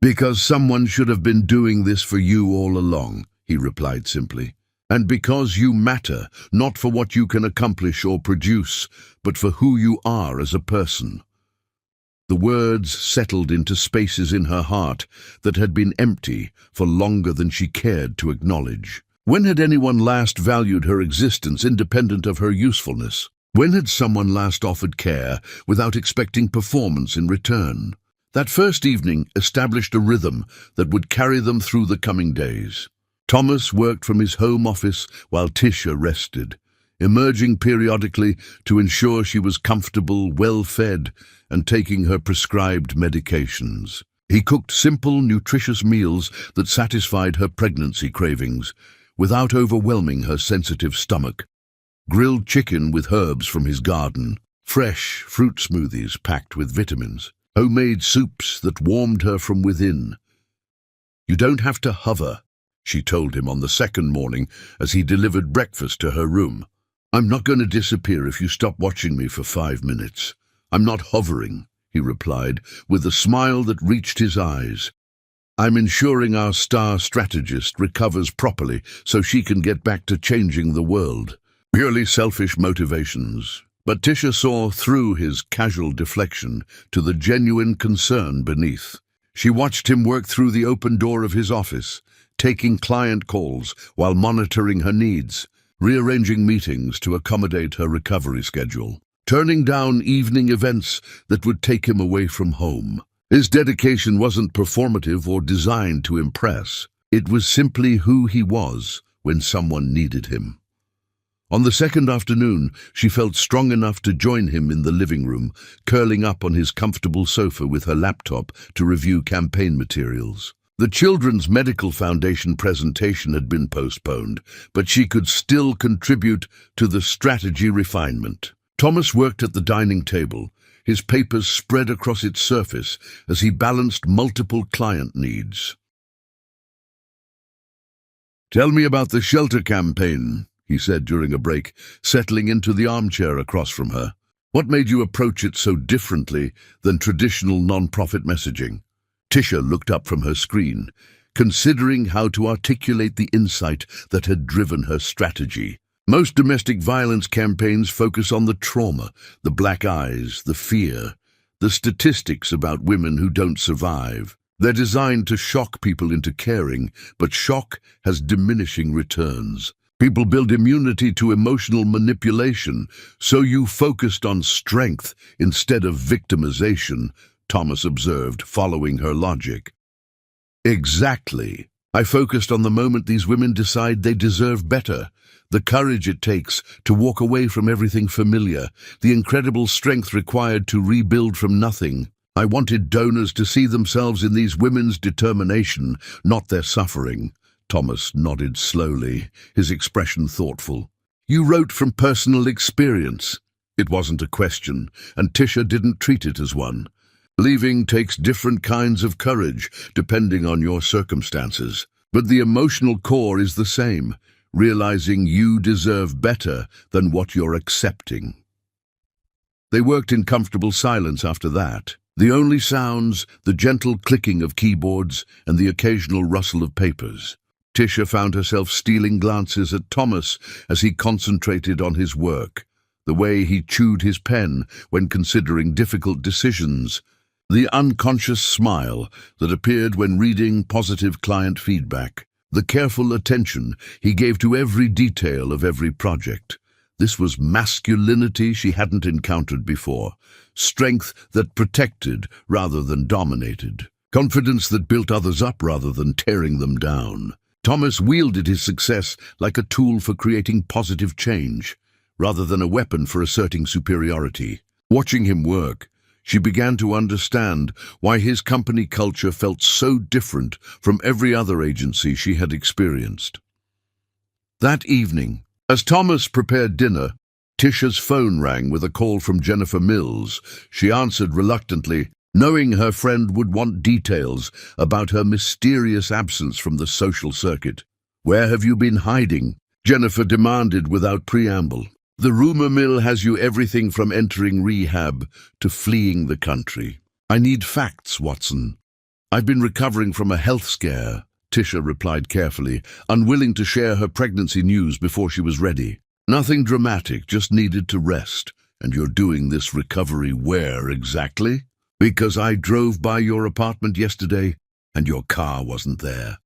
"Because someone should have been doing this for you all along," he replied simply. "And because you matter, not for what you can accomplish or produce, but for who you are as a person." The words settled into spaces in her heart that had been empty for longer than she cared to acknowledge. When had anyone last valued her existence independent of her usefulness? When had someone last offered care without expecting performance in return? That first evening established a rhythm that would carry them through the coming days. Thomas worked from his home office while Tisha rested, emerging periodically to ensure she was comfortable, well-fed, and taking her prescribed medications. He cooked simple, nutritious meals that satisfied her pregnancy cravings, without overwhelming her sensitive stomach. Grilled chicken with herbs from his garden, fresh fruit smoothies packed with vitamins, homemade soups that warmed her from within. "You don't have to hover," she told him on the second morning as he delivered breakfast to her room. "I'm not going to disappear if you stop watching me for 5 minutes. I'm not hovering," he replied, with a smile that reached his eyes. "I'm ensuring our star strategist recovers properly so she can get back to changing the world." Purely selfish motivations. But Tisha saw through his casual deflection to the genuine concern beneath. She watched him work through the open door of his office, taking client calls while monitoring her needs, rearranging meetings to accommodate her recovery schedule, turning down evening events that would take him away from home. His dedication wasn't performative or designed to impress. It was simply who he was when someone needed him. On the second afternoon, she felt strong enough to join him in the living room, curling up on his comfortable sofa with her laptop to review campaign materials. The Children's Medical Foundation presentation had been postponed, but she could still contribute to the strategy refinement. Thomas worked at the dining table, his papers spread across its surface as he balanced multiple client needs. "Tell me about the shelter campaign," he said during a break, settling into the armchair across from her. "What made you approach it so differently than traditional non-profit messaging?" Tisha looked up from her screen, considering how to articulate the insight that had driven her strategy. Most domestic violence campaigns focus on the trauma, the black eyes, the fear, the statistics about women who don't survive. They're designed to shock people into caring, but shock has diminishing returns. People build immunity to emotional manipulation, so you focused on strength instead of victimization, Thomas observed, following her logic. Exactly. I focused on the moment these women decide they deserve better, the courage it takes to walk away from everything familiar, the incredible strength required to rebuild from nothing. I wanted donors to see themselves in these women's determination, not their suffering. Thomas nodded slowly, his expression thoughtful. You wrote from personal experience. It wasn't a question, and Tisha didn't treat it as one. Leaving takes different kinds of courage, depending on your circumstances. But the emotional core is the same, realizing you deserve better than what you're accepting. They worked in comfortable silence after that. The only sounds, the gentle clicking of keyboards and the occasional rustle of papers. Tisha found herself stealing glances at Thomas as he concentrated on his work, the way he chewed his pen when considering difficult decisions, the unconscious smile that appeared when reading positive client feedback, the careful attention he gave to every detail of every project. This was masculinity she hadn't encountered before, strength that protected rather than dominated, confidence that built others up rather than tearing them down. Thomas wielded his success like a tool for creating positive change, rather than a weapon for asserting superiority. Watching him work, she began to understand why his company culture felt so different from every other agency she had experienced. That evening, as Thomas prepared dinner, Tisha's phone rang with a call from Jennifer Mills. She answered reluctantly, knowing her friend would want details about her mysterious absence from the social circuit. "Where have you been hiding?" Jennifer demanded without preamble. "The rumor mill has you everything from entering rehab to fleeing the country." "I need facts, Watson. I've been recovering from a health scare," Tisha replied carefully, unwilling to share her pregnancy news before she was ready. "Nothing dramatic, just needed to rest. And you're doing this recovery where exactly?" "Because I drove by your apartment yesterday and your car wasn't there."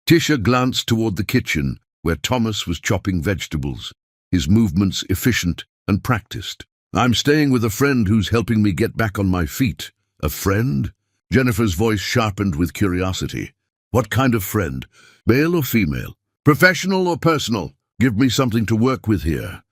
Tisha glanced toward the kitchen where Thomas was chopping vegetables, his movements efficient and practiced. "I'm staying with a friend who's helping me get back on my feet." "A friend?" Jennifer's voice sharpened with curiosity. "What kind of friend? Male or female? Professional or personal? Give me something to work with here."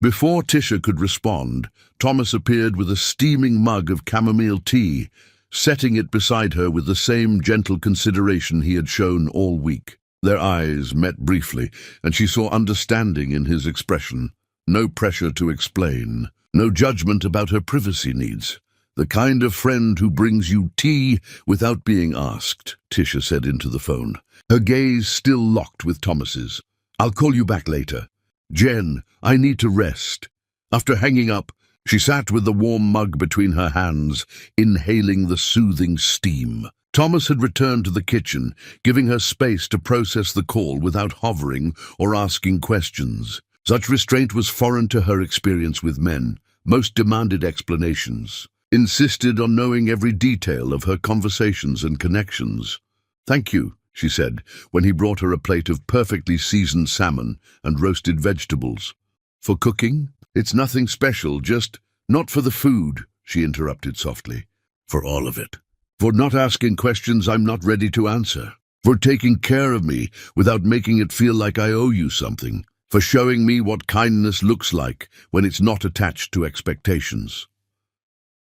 Before Tisha could respond, Thomas appeared with a steaming mug of chamomile tea, setting it beside her with the same gentle consideration he had shown all week. Their eyes met briefly, and she saw understanding in his expression. No pressure to explain, no judgment about her privacy needs. "The kind of friend who brings you tea without being asked," Tisha said into the phone, her gaze still locked with Thomas's. "I'll call you back later. Jen, I need to rest." After hanging up, she sat with the warm mug between her hands, inhaling the soothing steam. Thomas had returned to the kitchen, giving her space to process the call without hovering or asking questions. Such restraint was foreign to her experience with men. Most demanded explanations, insisted on knowing every detail of her conversations and connections. "Thank you," she said, when he brought her a plate of perfectly seasoned salmon and roasted vegetables. "For cooking? It's nothing special, just—" "Not for the food," she interrupted softly. For all of it. For not asking questions I'm not ready to answer. For taking care of me without making it feel like I owe you something. For showing me what kindness looks like when it's not attached to expectations.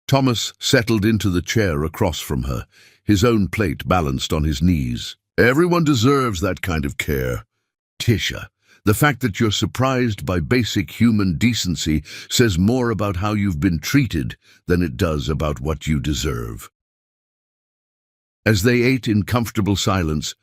Thomas settled into the chair across from her, his own plate balanced on his knees. Everyone deserves that kind of care. Tisha, the fact that you're surprised by basic human decency says more about how you've been treated than it does about what you deserve. As they ate in comfortable silence,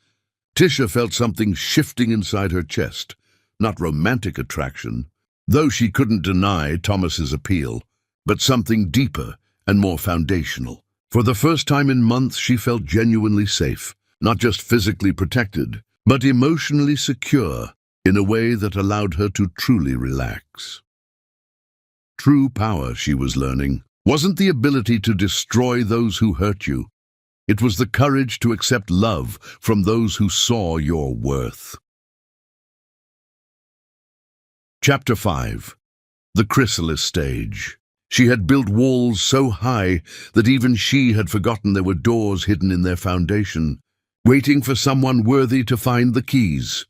Tisha felt something shifting inside her chest. Not romantic attraction, though she couldn't deny Thomas's appeal, but something deeper and more foundational. For the first time in months, she felt genuinely safe, not just physically protected, but emotionally secure in a way that allowed her to truly relax. True power, she was learning, wasn't the ability to destroy those who hurt you. It was the courage to accept love from those who saw your worth. Chapter 5. The Chrysalis Stage. She had built walls so high that even she had forgotten there were doors hidden in their foundation, waiting for someone worthy to find the keys.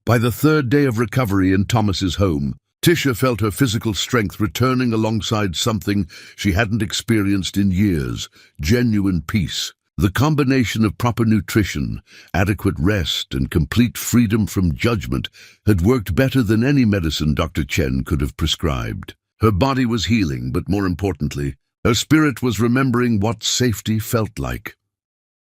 By the third day of recovery in Thomas's home, Tisha felt her physical strength returning alongside something she hadn't experienced in years: genuine peace. The combination of proper nutrition, adequate rest, and complete freedom from judgment had worked better than any medicine Dr. Chen could have prescribed. Her body was healing, but more importantly, her spirit was remembering what safety felt like.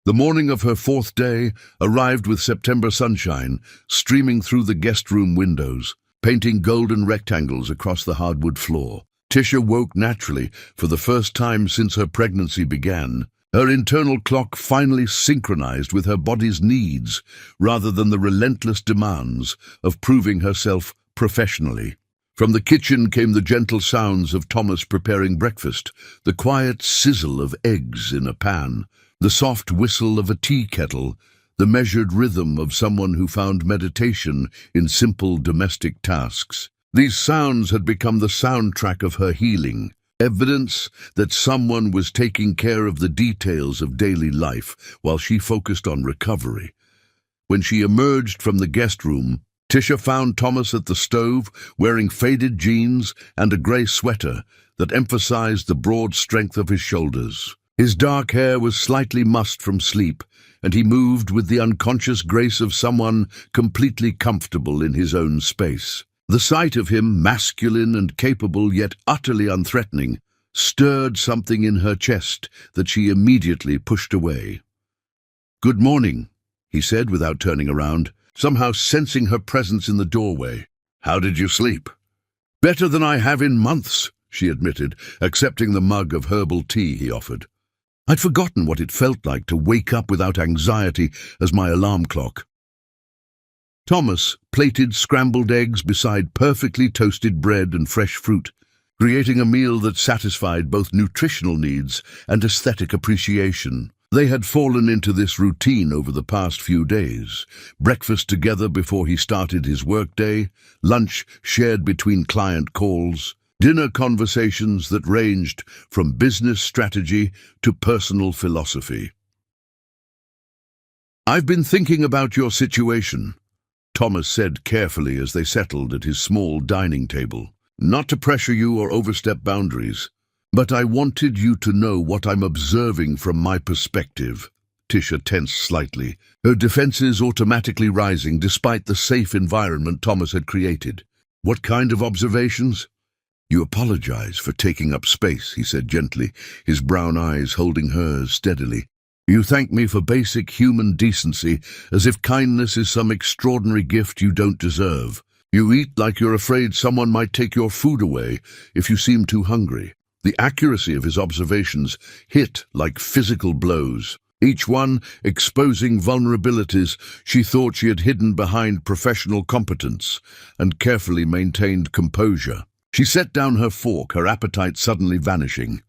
The morning of her fourth day arrived with September sunshine streaming through the guest room windows, painting golden rectangles across the hardwood floor. Tisha woke naturally for the first time since her pregnancy began. Her internal clock finally synchronized with her body's needs rather than the relentless demands of proving herself professionally. From the kitchen came the gentle sounds of Thomas preparing breakfast, the quiet sizzle of eggs in a pan, the soft whistle of a tea kettle, the measured rhythm of someone who found meditation in simple domestic tasks. These sounds had become the soundtrack of her healing, evidence that someone was taking care of the details of daily life while she focused on recovery. When she emerged from the guest room, Tisha found Thomas at the stove, wearing faded jeans and a grey sweater that emphasized the broad strength of his shoulders. His dark hair was slightly mussed from sleep, and he moved with the unconscious grace of someone completely comfortable in his own space. The sight of him, masculine and capable yet utterly unthreatening, stirred something in her chest that she immediately pushed away. "Good morning," he said without turning around, somehow sensing her presence in the doorway. "How did you sleep?" "Better than I have in months," she admitted, accepting the mug of herbal tea he offered. I'd forgotten what it felt like to wake up without anxiety as my alarm clock. Thomas plated scrambled eggs beside perfectly toasted bread and fresh fruit, creating a meal that satisfied both nutritional needs and aesthetic appreciation. They had fallen into this routine over the past few days: breakfast together before he started his workday, lunch shared between client calls, dinner conversations that ranged from business strategy to personal philosophy. "I've been thinking about your situation," Thomas said carefully as they settled at his small dining table. "Not to pressure you or overstep boundaries, but I wanted you to know what I'm observing from my perspective." Tisha tensed slightly, her defenses automatically rising despite the safe environment Thomas had created. "What kind of observations?" "You apologize for taking up space," he said gently, his brown eyes holding hers steadily. "You thank me for basic human decency, as if kindness is some extraordinary gift you don't deserve. You eat like you're afraid someone might take your food away if you seem too hungry." The accuracy of his observations hit like physical blows, each one exposing vulnerabilities she thought she had hidden behind professional competence, and carefully maintained composure. She set down her fork, her appetite suddenly vanishing.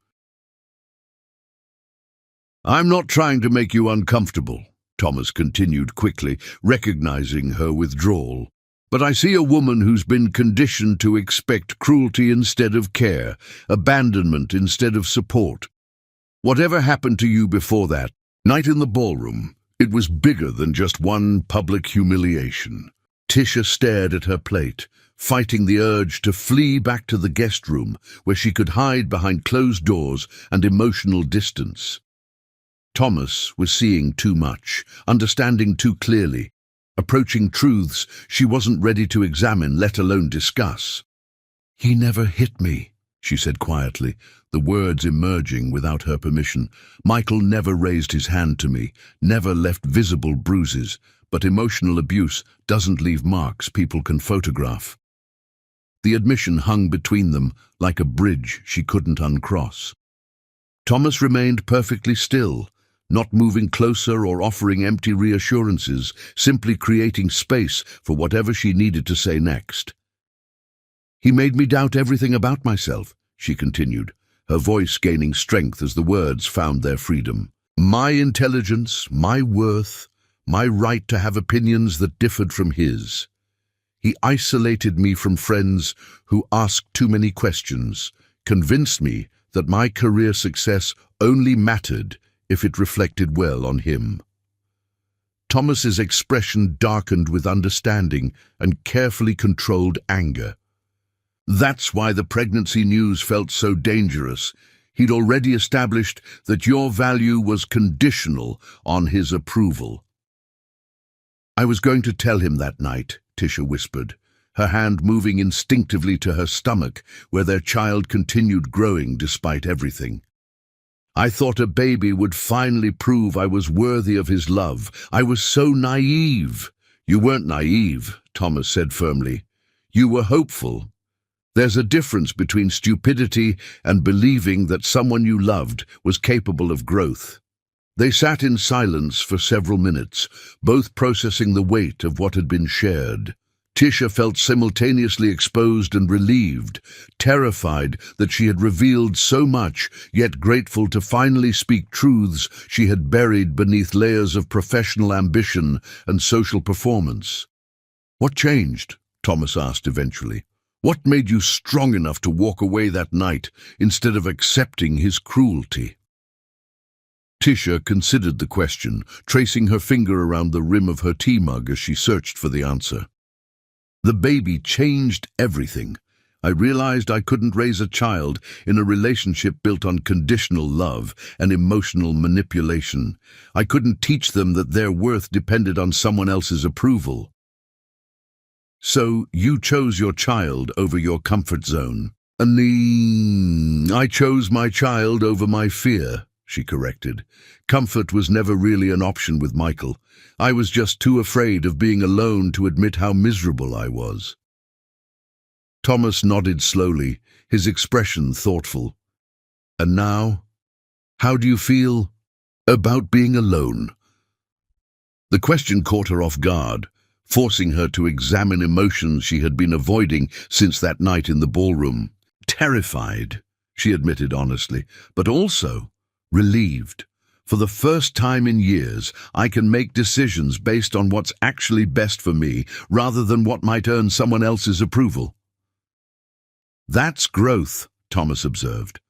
"I'm not trying to make you uncomfortable," Thomas continued quickly, recognizing her withdrawal. "But I see a woman who's been conditioned to expect cruelty instead of care, abandonment instead of support. Whatever happened to you before that night in the ballroom? It was bigger than just one public humiliation. Tisha stared at her plate, fighting the urge to flee back to the guest room where she could hide behind closed doors and emotional distance. Thomas was seeing too much, understanding too clearly, approaching truths she wasn't ready to examine, let alone discuss. "He never hit me," she said quietly, the words emerging without her permission. "Michael never raised his hand to me, never left visible bruises, but emotional abuse doesn't leave marks people can photograph." The admission hung between them like a bridge she couldn't uncross. Thomas remained perfectly still, not moving closer or offering empty reassurances, simply creating space for whatever she needed to say next. "He made me doubt everything about myself," she continued, her voice gaining strength as the words found their freedom. "My intelligence, my worth, my right to have opinions that differed from his. He isolated me from friends who asked too many questions, convinced me that my career success only mattered if it reflected well on him." Thomas's expression darkened with understanding and carefully controlled anger. "That's why the pregnancy news felt so dangerous. He'd already established that your value was conditional on his approval." "I was going to tell him that night," Tisha whispered, her hand moving instinctively to her stomach, where their child continued growing despite everything. "I thought a baby would finally prove I was worthy of his love. I was so naive." "You weren't naive," Thomas said firmly. "You were hopeful. There's a difference between stupidity and believing that someone you loved was capable of growth." They sat in silence for several minutes, both processing the weight of what had been shared. Tisha felt simultaneously exposed and relieved, terrified that she had revealed so much, yet grateful to finally speak truths she had buried beneath layers of professional ambition and social performance. "What changed?" Thomas asked eventually. "What made you strong enough to walk away that night instead of accepting his cruelty?" Tisha considered the question, tracing her finger around the rim of her tea mug as she searched for the answer. "The baby changed everything. I realized I couldn't raise a child in a relationship built on conditional love and emotional manipulation. I couldn't teach them that their worth depended on someone else's approval." "So you chose your child over your comfort zone?" I chose my child over my fear," she corrected. "Comfort was never really an option with Michael. I was just too afraid of being alone to admit how miserable I was." Thomas nodded slowly, his expression thoughtful. "And now, how do you feel about being alone?" The question caught her off guard, forcing her to examine emotions she had been avoiding since that night in the ballroom. "Terrified," she admitted honestly, "but also relieved. For the first time in years, I can make decisions based on what's actually best for me, rather than what might earn someone else's approval." "That's growth," Thomas observed.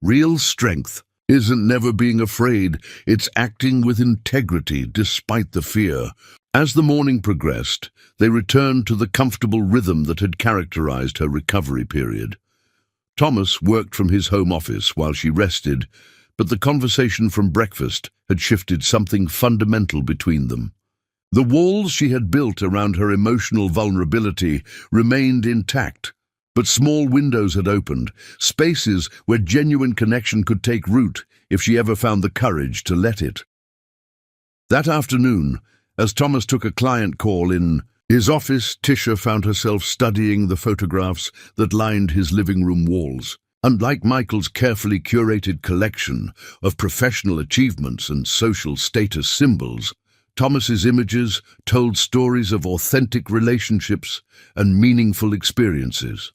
"Real strength isn't never being afraid, it's acting with integrity despite the fear." As the morning progressed, they returned to the comfortable rhythm that had characterized her recovery period. Thomas worked from his home office while she rested, but the conversation from breakfast had shifted something fundamental between them. The walls she had built around her emotional vulnerability remained intact, but small windows had opened, spaces where genuine connection could take root if she ever found the courage to let it. That afternoon, as Thomas took a client call in his office, Tisha found herself studying the photographs that lined his living room walls. Unlike Michael's carefully curated collection of professional achievements and social status symbols, Thomas's images told stories of authentic relationships and meaningful experiences.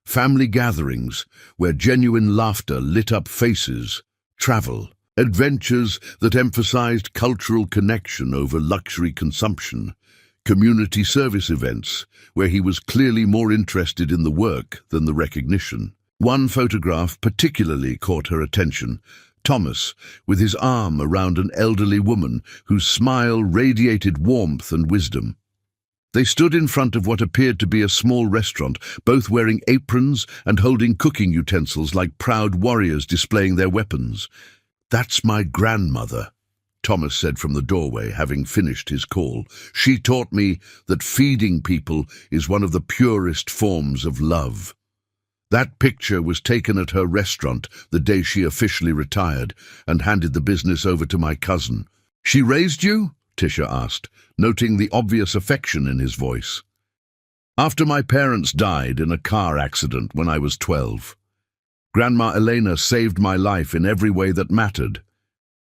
Family gatherings where genuine laughter lit up faces, travel, adventures that emphasized cultural connection over luxury consumption, community service events where he was clearly more interested in the work than the recognition. One photograph particularly caught her attention, Thomas, with his arm around an elderly woman whose smile radiated warmth and wisdom. They stood in front of what appeared to be a small restaurant, both wearing aprons and holding cooking utensils like proud warriors displaying their weapons. "That's my grandmother," Thomas said from the doorway, having finished his call. "She taught me that feeding people is one of the purest forms of love." That picture was taken at her restaurant the day she officially retired and handed the business over to my cousin. "She raised you?" Tisha asked, noting the obvious affection in his voice. "After my parents died in a car accident when I was 12. Grandma Elena saved my life in every way that mattered,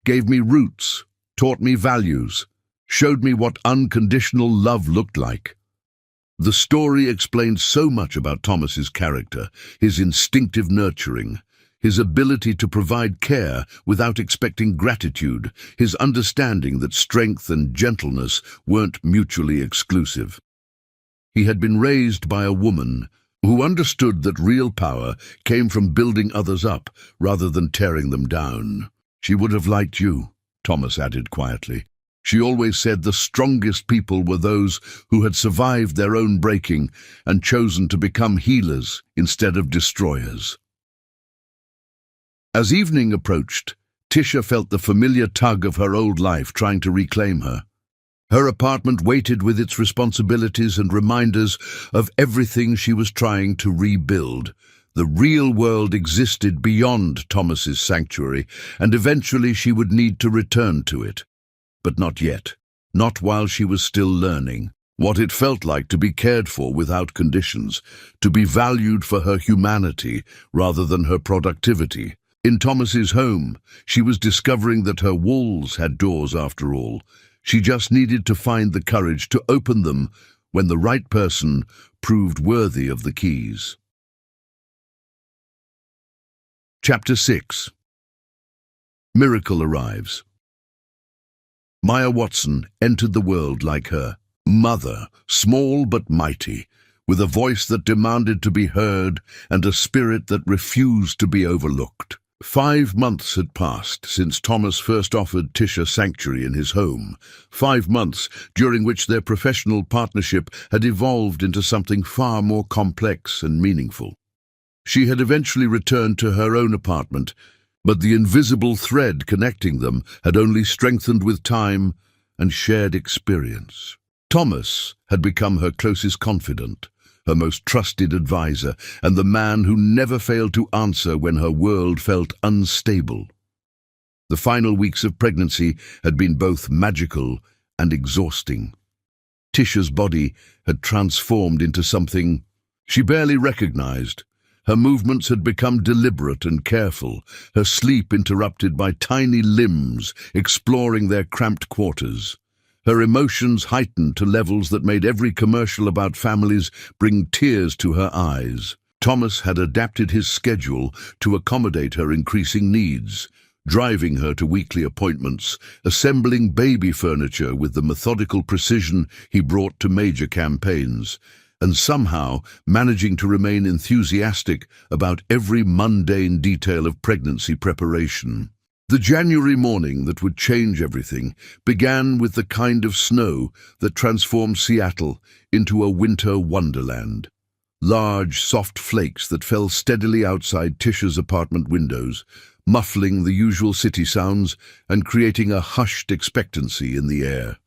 gave me roots, taught me values, showed me what unconditional love looked like." The story explained so much about Thomas's character, his instinctive nurturing, his ability to provide care without expecting gratitude, his understanding that strength and gentleness weren't mutually exclusive. He had been raised by a woman who understood that real power came from building others up rather than tearing them down. "She would have liked you," Thomas added quietly. "She always said the strongest people were those who had survived their own breaking and chosen to become healers instead of destroyers." As evening approached, Tisha felt the familiar tug of her old life trying to reclaim her. Her apartment waited with its responsibilities and reminders of everything she was trying to rebuild. The real world existed beyond Thomas's sanctuary, and eventually she would need to return to it. But not yet, not while she was still learning what it felt like to be cared for without conditions, to be valued for her humanity rather than her productivity. In Thomas's home, she was discovering that her walls had doors after all. She just needed to find the courage to open them when the right person proved worthy of the keys. Chapter 6. Miracle arrives. Maya Watson entered the world like her mother, small but mighty, with a voice that demanded to be heard and a spirit that refused to be overlooked. 5 months had passed since Thomas first offered Tisha sanctuary in his home. 5 months during which their professional partnership had evolved into something far more complex and meaningful. She had eventually returned to her own apartment, but the invisible thread connecting them had only strengthened with time and shared experience. Thomas had become her closest confidant, her most trusted advisor, and the man who never failed to answer when her world felt unstable. The final weeks of pregnancy had been both magical and exhausting. Tisha's body had transformed into something she barely recognized. Her movements had become deliberate and careful, her sleep interrupted by tiny limbs exploring their cramped quarters. Her emotions heightened to levels that made every commercial about families bring tears to her eyes. Thomas had adapted his schedule to accommodate her increasing needs, driving her to weekly appointments, assembling baby furniture with the methodical precision he brought to major campaigns, and somehow managing to remain enthusiastic about every mundane detail of pregnancy preparation. The January morning that would change everything began with the kind of snow that transformed Seattle into a winter wonderland. Large, soft flakes that fell steadily outside Tisha's apartment windows, muffling the usual city sounds and creating a hushed expectancy in the air.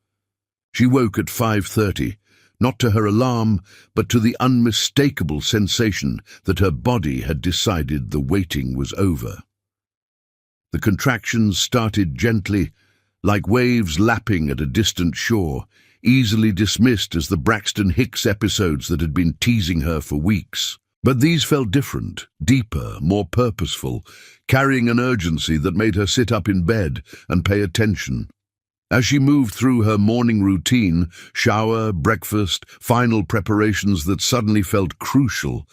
She woke at 5:30, not to her alarm, but to the unmistakable sensation that her body had decided the waiting was over. The contractions started gently, like waves lapping at a distant shore, easily dismissed as the Braxton Hicks episodes that had been teasing her for weeks. But these felt different, deeper, more purposeful, carrying an urgency that made her sit up in bed and pay attention. As she moved through her morning routine, shower, breakfast, final preparations that suddenly felt crucial,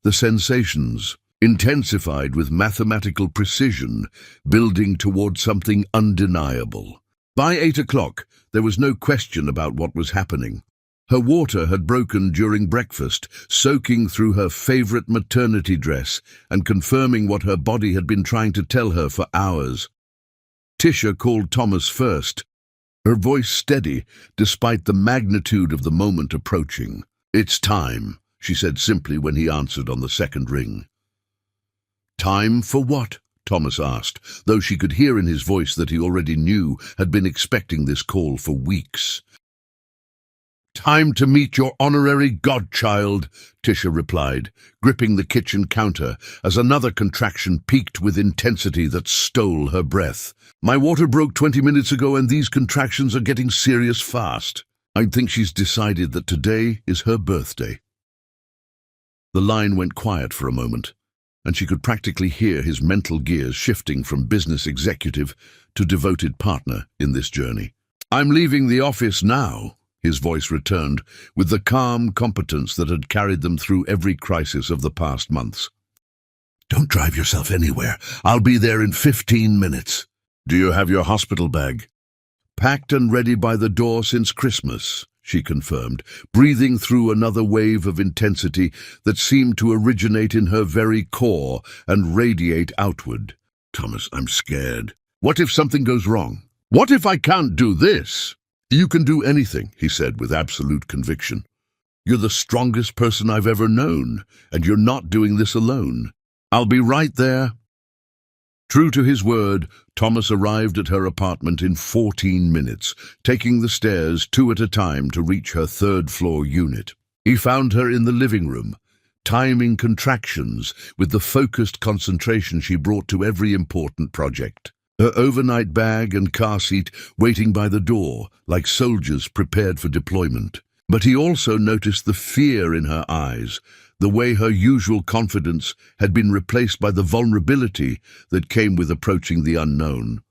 the sensations intensified with mathematical precision, building toward something undeniable. By 8 o'clock, there was no question about what was happening. Her water had broken during breakfast, soaking through her favorite maternity dress and confirming what her body had been trying to tell her for hours. Tisha called Thomas first, her voice steady despite the magnitude of the moment approaching. "It's time," she said simply when he answered on the second ring. "Time for what?" Thomas asked, though she could hear in his voice that he already knew had been expecting this call for weeks. "Time to meet your honorary godchild," Tisha replied, gripping the kitchen counter as another contraction peaked with intensity that stole her breath. "My water broke 20 minutes ago and these contractions are getting serious fast. I think she's decided that today is her birthday." The line went quiet for a moment, and she could practically hear his mental gears shifting from business executive to devoted partner in this journey. "I'm leaving the office now," his voice returned with the calm competence that had carried them through every crisis of the past months. "Don't drive yourself anywhere. I'll be there in 15 minutes. Do you have your hospital bag?" "Packed and ready by the door since Christmas," she confirmed, breathing through another wave of intensity that seemed to originate in her very core and radiate outward. "Thomas, I'm scared. What if something goes wrong? What if I can't do this?" "You can do anything," he said with absolute conviction. "You're the strongest person I've ever known, and you're not doing this alone. I'll be right there." True to his word, Thomas arrived at her apartment in 14 minutes, taking the stairs 2 at a time to reach her third-floor unit. He found her in the living room, timing contractions with the focused concentration she brought to every important project. Her overnight bag and car seat waiting by the door, like soldiers prepared for deployment. But he also noticed the fear in her eyes, the way her usual confidence had been replaced by the vulnerability that came with approaching the unknown.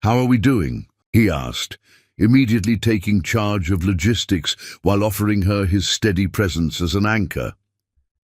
"How are we doing?" he asked, immediately taking charge of logistics while offering her his steady presence as an anchor.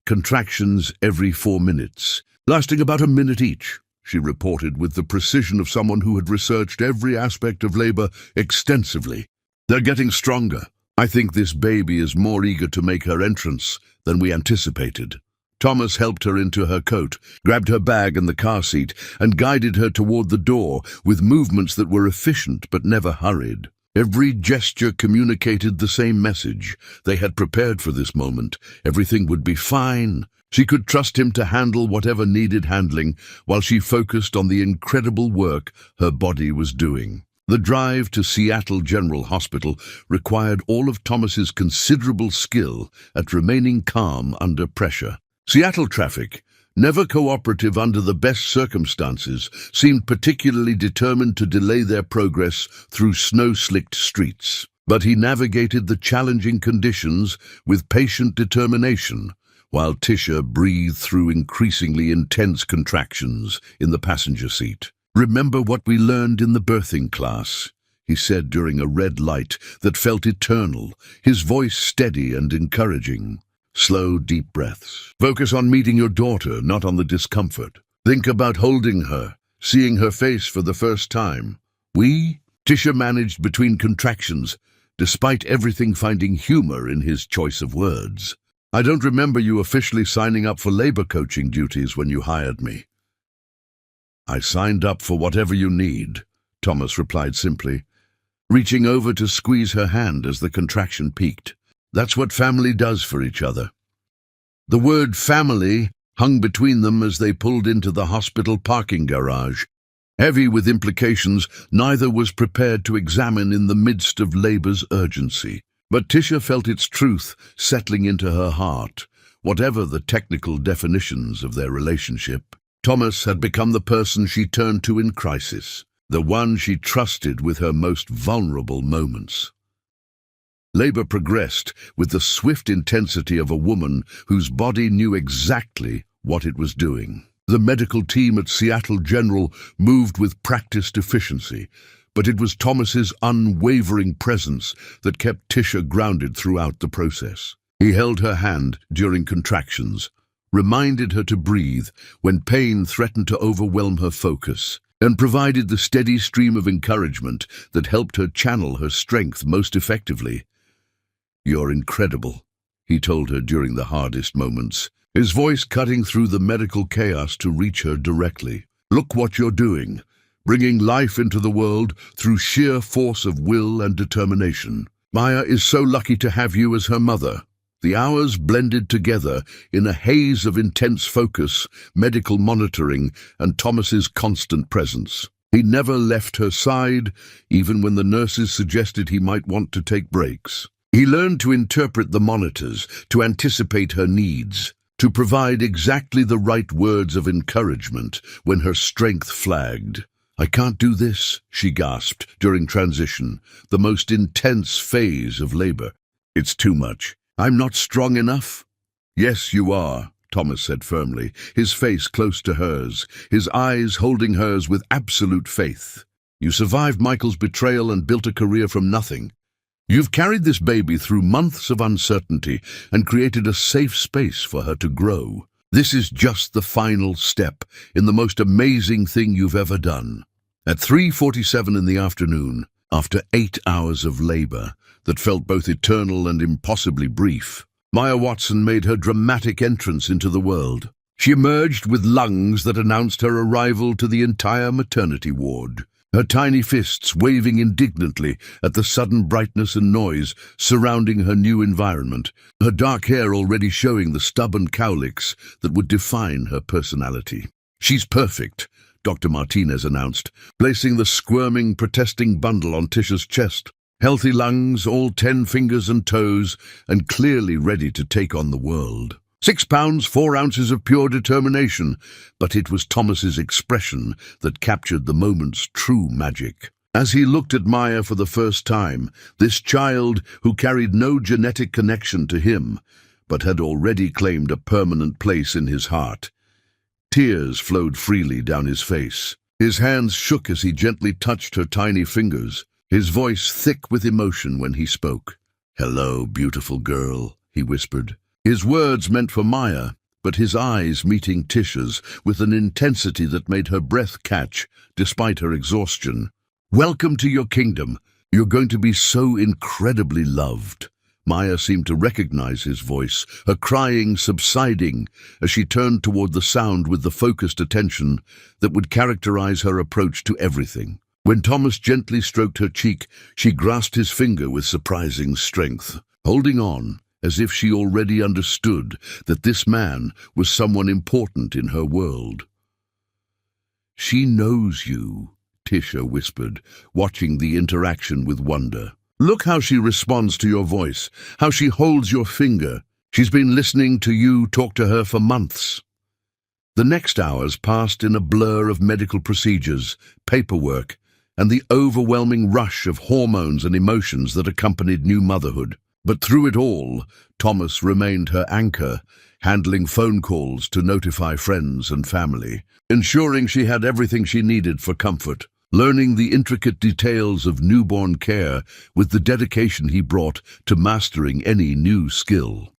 "Contractions every 4 minutes, lasting about a minute each," she reported with the precision of someone who had researched every aspect of labor extensively. "They're getting stronger. I think this baby is more eager to make her entrance than we anticipated." Thomas helped her into her coat, grabbed her bag and the car seat, and guided her toward the door with movements that were efficient but never hurried. Every gesture communicated the same message. They had prepared for this moment. Everything would be fine. She could trust him to handle whatever needed handling while she focused on the incredible work her body was doing. The drive to Seattle General Hospital required all of Thomas's considerable skill at remaining calm under pressure. Seattle traffic, never cooperative under the best circumstances, seemed particularly determined to delay their progress through snow-slicked streets. But he navigated the challenging conditions with patient determination, while Tisha breathed through increasingly intense contractions in the passenger seat. "Remember what we learned in the birthing class," he said during a red light that felt eternal, his voice steady and encouraging. "Slow, deep breaths. Focus on meeting your daughter, not on the discomfort. Think about holding her, seeing her face for the first time. Tisha managed between contractions, despite everything finding humor in his choice of words. "I don't remember you officially signing up for labor coaching duties when you hired me." "I signed up for whatever you need," Thomas replied simply, reaching over to squeeze her hand as the contraction peaked. "That's what family does for each other." The word family hung between them as they pulled into the hospital parking garage. Heavy with implications neither was prepared to examine in the midst of labor's urgency. But Tisha felt its truth settling into her heart, whatever the technical definitions of their relationship. Thomas had become the person she turned to in crisis, the one she trusted with her most vulnerable moments. Labor progressed with the swift intensity of a woman whose body knew exactly what it was doing. The medical team at Seattle General moved with practiced efficiency, but it was Thomas's unwavering presence that kept Tisha grounded throughout the process. He held her hand during contractions, reminded her to breathe when pain threatened to overwhelm her focus, and provided the steady stream of encouragement that helped her channel her strength most effectively. "You're incredible," he told her during the hardest moments, his voice cutting through the medical chaos to reach her directly. "Look what you're doing, bringing life into the world through sheer force of will and determination. Maya is so lucky to have you as her mother." The hours blended together in a haze of intense focus, medical monitoring, and Thomas's constant presence. He never left her side, even when the nurses suggested he might want to take breaks. He learned to interpret the monitors, to anticipate her needs, to provide exactly the right words of encouragement when her strength flagged. "I can't do this," she gasped during transition, the most intense phase of labor. "It's too much. I'm not strong enough." "Yes, you are," Thomas said firmly, his face close to hers, his eyes holding hers with absolute faith. "You survived Michael's betrayal and built a career from nothing. You've carried this baby through months of uncertainty and created a safe space for her to grow. This is just the final step in the most amazing thing you've ever done." At 3:47 in the afternoon, after 8 hours of labor that felt both eternal and impossibly brief, Maya Watson made her dramatic entrance into the world. She emerged with lungs that announced her arrival to the entire maternity ward, her tiny fists waving indignantly at the sudden brightness and noise surrounding her new environment, her dark hair already showing the stubborn cowlicks that would define her personality. "She's perfect," Dr. Martinez announced, placing the squirming, protesting bundle on Tisha's chest. Healthy lungs, all 10 fingers and toes, and clearly ready to take on the world. 6 pounds, 4 ounces of pure determination, but it was Thomas's expression that captured the moment's true magic. As he looked at Maya for the first time, this child who carried no genetic connection to him, but had already claimed a permanent place in his heart, tears flowed freely down his face. His hands shook as he gently touched her tiny fingers, his voice thick with emotion when he spoke. "Hello, beautiful girl," he whispered. His words meant for Maya, but his eyes meeting Tisha's with an intensity that made her breath catch, despite her exhaustion. "Welcome to your kingdom. You're going to be so incredibly loved." Maya seemed to recognize his voice, her crying subsiding as she turned toward the sound with the focused attention that would characterize her approach to everything. When Thomas gently stroked her cheek, she grasped his finger with surprising strength, holding on as if she already understood that this man was someone important in her world. "She knows you," Tisha whispered, watching the interaction with wonder. "Look how she responds to your voice, how she holds your finger. She's been listening to you talk to her for months." The next hours passed in a blur of medical procedures, paperwork, and the overwhelming rush of hormones and emotions that accompanied new motherhood. But through it all, Thomas remained her anchor, handling phone calls to notify friends and family, ensuring she had everything she needed for comfort, learning the intricate details of newborn care with the dedication he brought to mastering any new skill.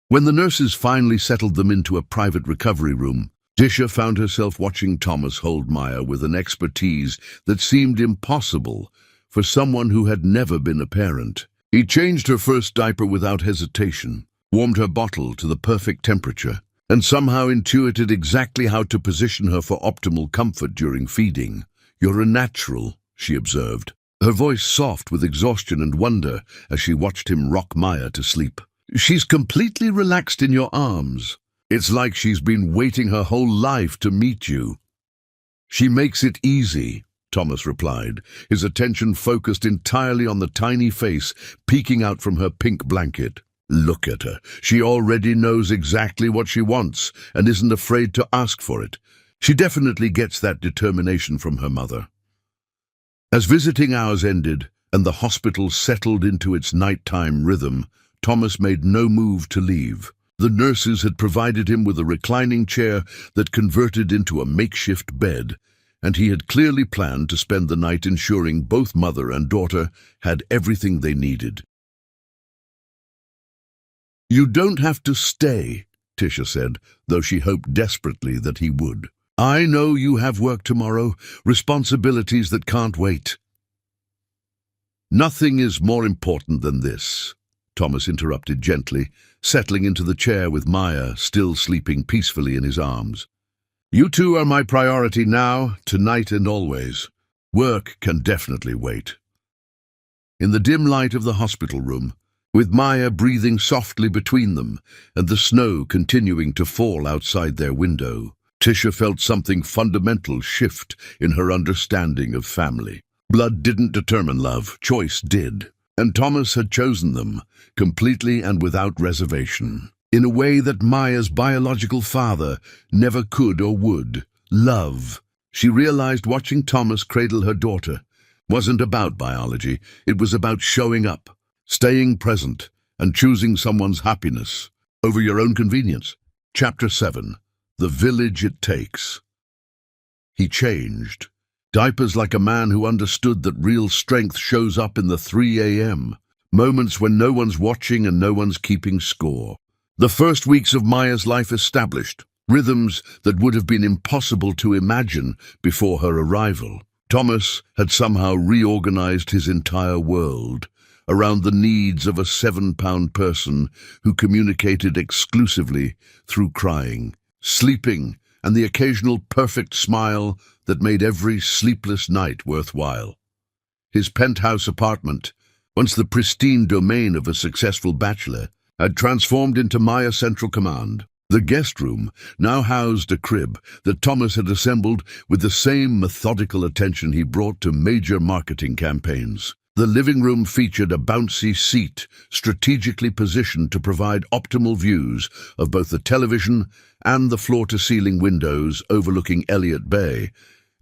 When the nurses finally settled them into a private recovery room, Tisha found herself watching Thomas hold Maya with an expertise that seemed impossible for someone who had never been a parent. He changed her first diaper without hesitation, warmed her bottle to the perfect temperature, and somehow intuited exactly how to position her for optimal comfort during feeding. "You're a natural," she observed, her voice soft with exhaustion and wonder as she watched him rock Maya to sleep. "She's completely relaxed in your arms. It's like she's been waiting her whole life to meet you." "She makes it easy," Thomas replied, his attention focused entirely on the tiny face peeking out from her pink blanket. "Look at her. She already knows exactly what she wants and isn't afraid to ask for it. She definitely gets that determination from her mother." As visiting hours ended and the hospital settled into its nighttime rhythm, Thomas made no move to leave. The nurses had provided him with a reclining chair that converted into a makeshift bed, and he had clearly planned to spend the night ensuring both mother and daughter had everything they needed. "You don't have to stay," Tisha said, though she hoped desperately that he would. "I know you have work tomorrow, responsibilities that can't wait." Nothing is more important than this, Thomas interrupted gently, settling into the chair with Maya still sleeping peacefully in his arms. You two are my priority now, tonight and always. Work can definitely wait. In the dim light of the hospital room, with Maya breathing softly between them and the snow continuing to fall outside their window, Tisha felt something fundamental shift in her understanding of family. Blood didn't determine love, choice did. And Thomas had chosen them, completely and without reservation, in a way that Maya's biological father never could or would. Love. She realized watching Thomas cradle her daughter wasn't about biology, it was about showing up, staying present, and choosing someone's happiness over your own convenience. Chapter 7. The Village It Takes. He changed. Diapers like a man who understood that real strength shows up in the 3 a.m. moments when no one's watching and no one's keeping score. The first weeks of Maya's life established rhythms that would have been impossible to imagine before her arrival. Thomas had somehow reorganized his entire world around the needs of a 7-pound person who communicated exclusively through crying, sleeping, and the occasional perfect smile that made every sleepless night worthwhile. His penthouse apartment, once the pristine domain of a successful bachelor, had transformed into Maya Central Command. The guest room now housed a crib that Thomas had assembled with the same methodical attention he brought to major marketing campaigns. The living room featured a bouncy seat strategically positioned to provide optimal views of both the television and the floor-to-ceiling windows overlooking Elliott Bay.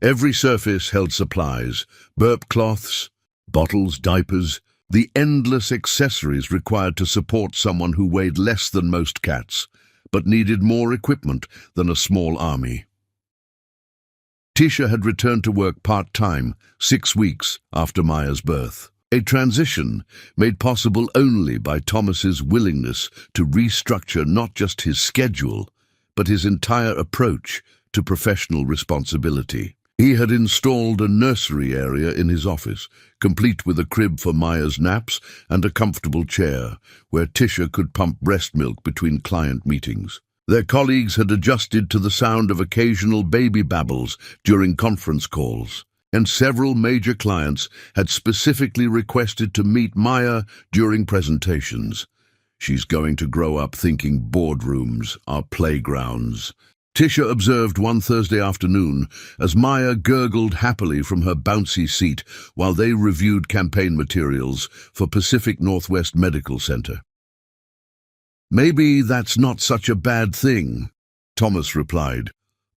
Every surface held supplies, burp cloths, bottles, diapers, the endless accessories required to support someone who weighed less than most cats, but needed more equipment than a small army. Tisha had returned to work part-time 6 weeks after Maya's birth, a transition made possible only by Thomas's willingness to restructure not just his schedule, but his entire approach to professional responsibility. He had installed a nursery area in his office, complete with a crib for Maya's naps and a comfortable chair where Tisha could pump breast milk between client meetings. Their colleagues had adjusted to the sound of occasional baby babbles during conference calls, and several major clients had specifically requested to meet Maya during presentations. She's going to grow up thinking boardrooms are playgrounds. Tisha observed one Thursday afternoon as Maya gurgled happily from her bouncy seat while they reviewed campaign materials for Pacific Northwest Medical Center. Maybe that's not such a bad thing, Thomas replied,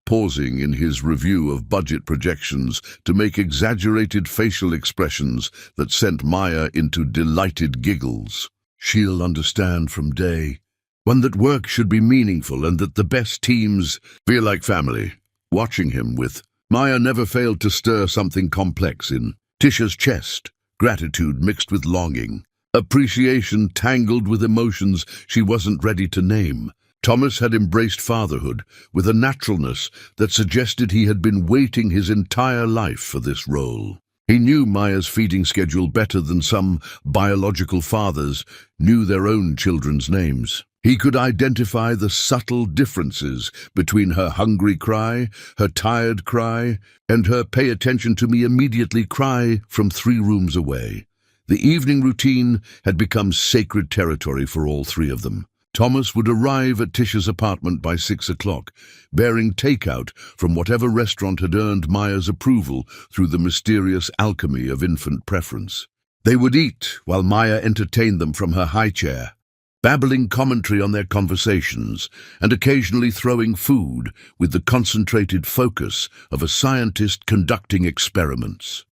pausing in his review of budget projections to make exaggerated facial expressions that sent Maya into delighted giggles. She'll understand from day one that work should be meaningful and that the best teams feel like family. Watching him with Maya never failed to stir something complex in Tisha's chest, gratitude mixed with longing, appreciation tangled with emotions she wasn't ready to name. Thomas had embraced fatherhood with a naturalness that suggested he had been waiting his entire life for this role. He knew Maya's feeding schedule better than some biological fathers knew their own children's names. He could identify the subtle differences between her hungry cry, her tired cry, and her pay attention to me immediately cry from 3 rooms away. The evening routine had become sacred territory for all 3 of them. Thomas would arrive at Tisha's apartment by 6 o'clock, bearing takeout from whatever restaurant had earned Maya's approval through the mysterious alchemy of infant preference. They would eat while Maya entertained them from her high chair, babbling commentary on their conversations and occasionally throwing food with the concentrated focus of a scientist conducting experiments.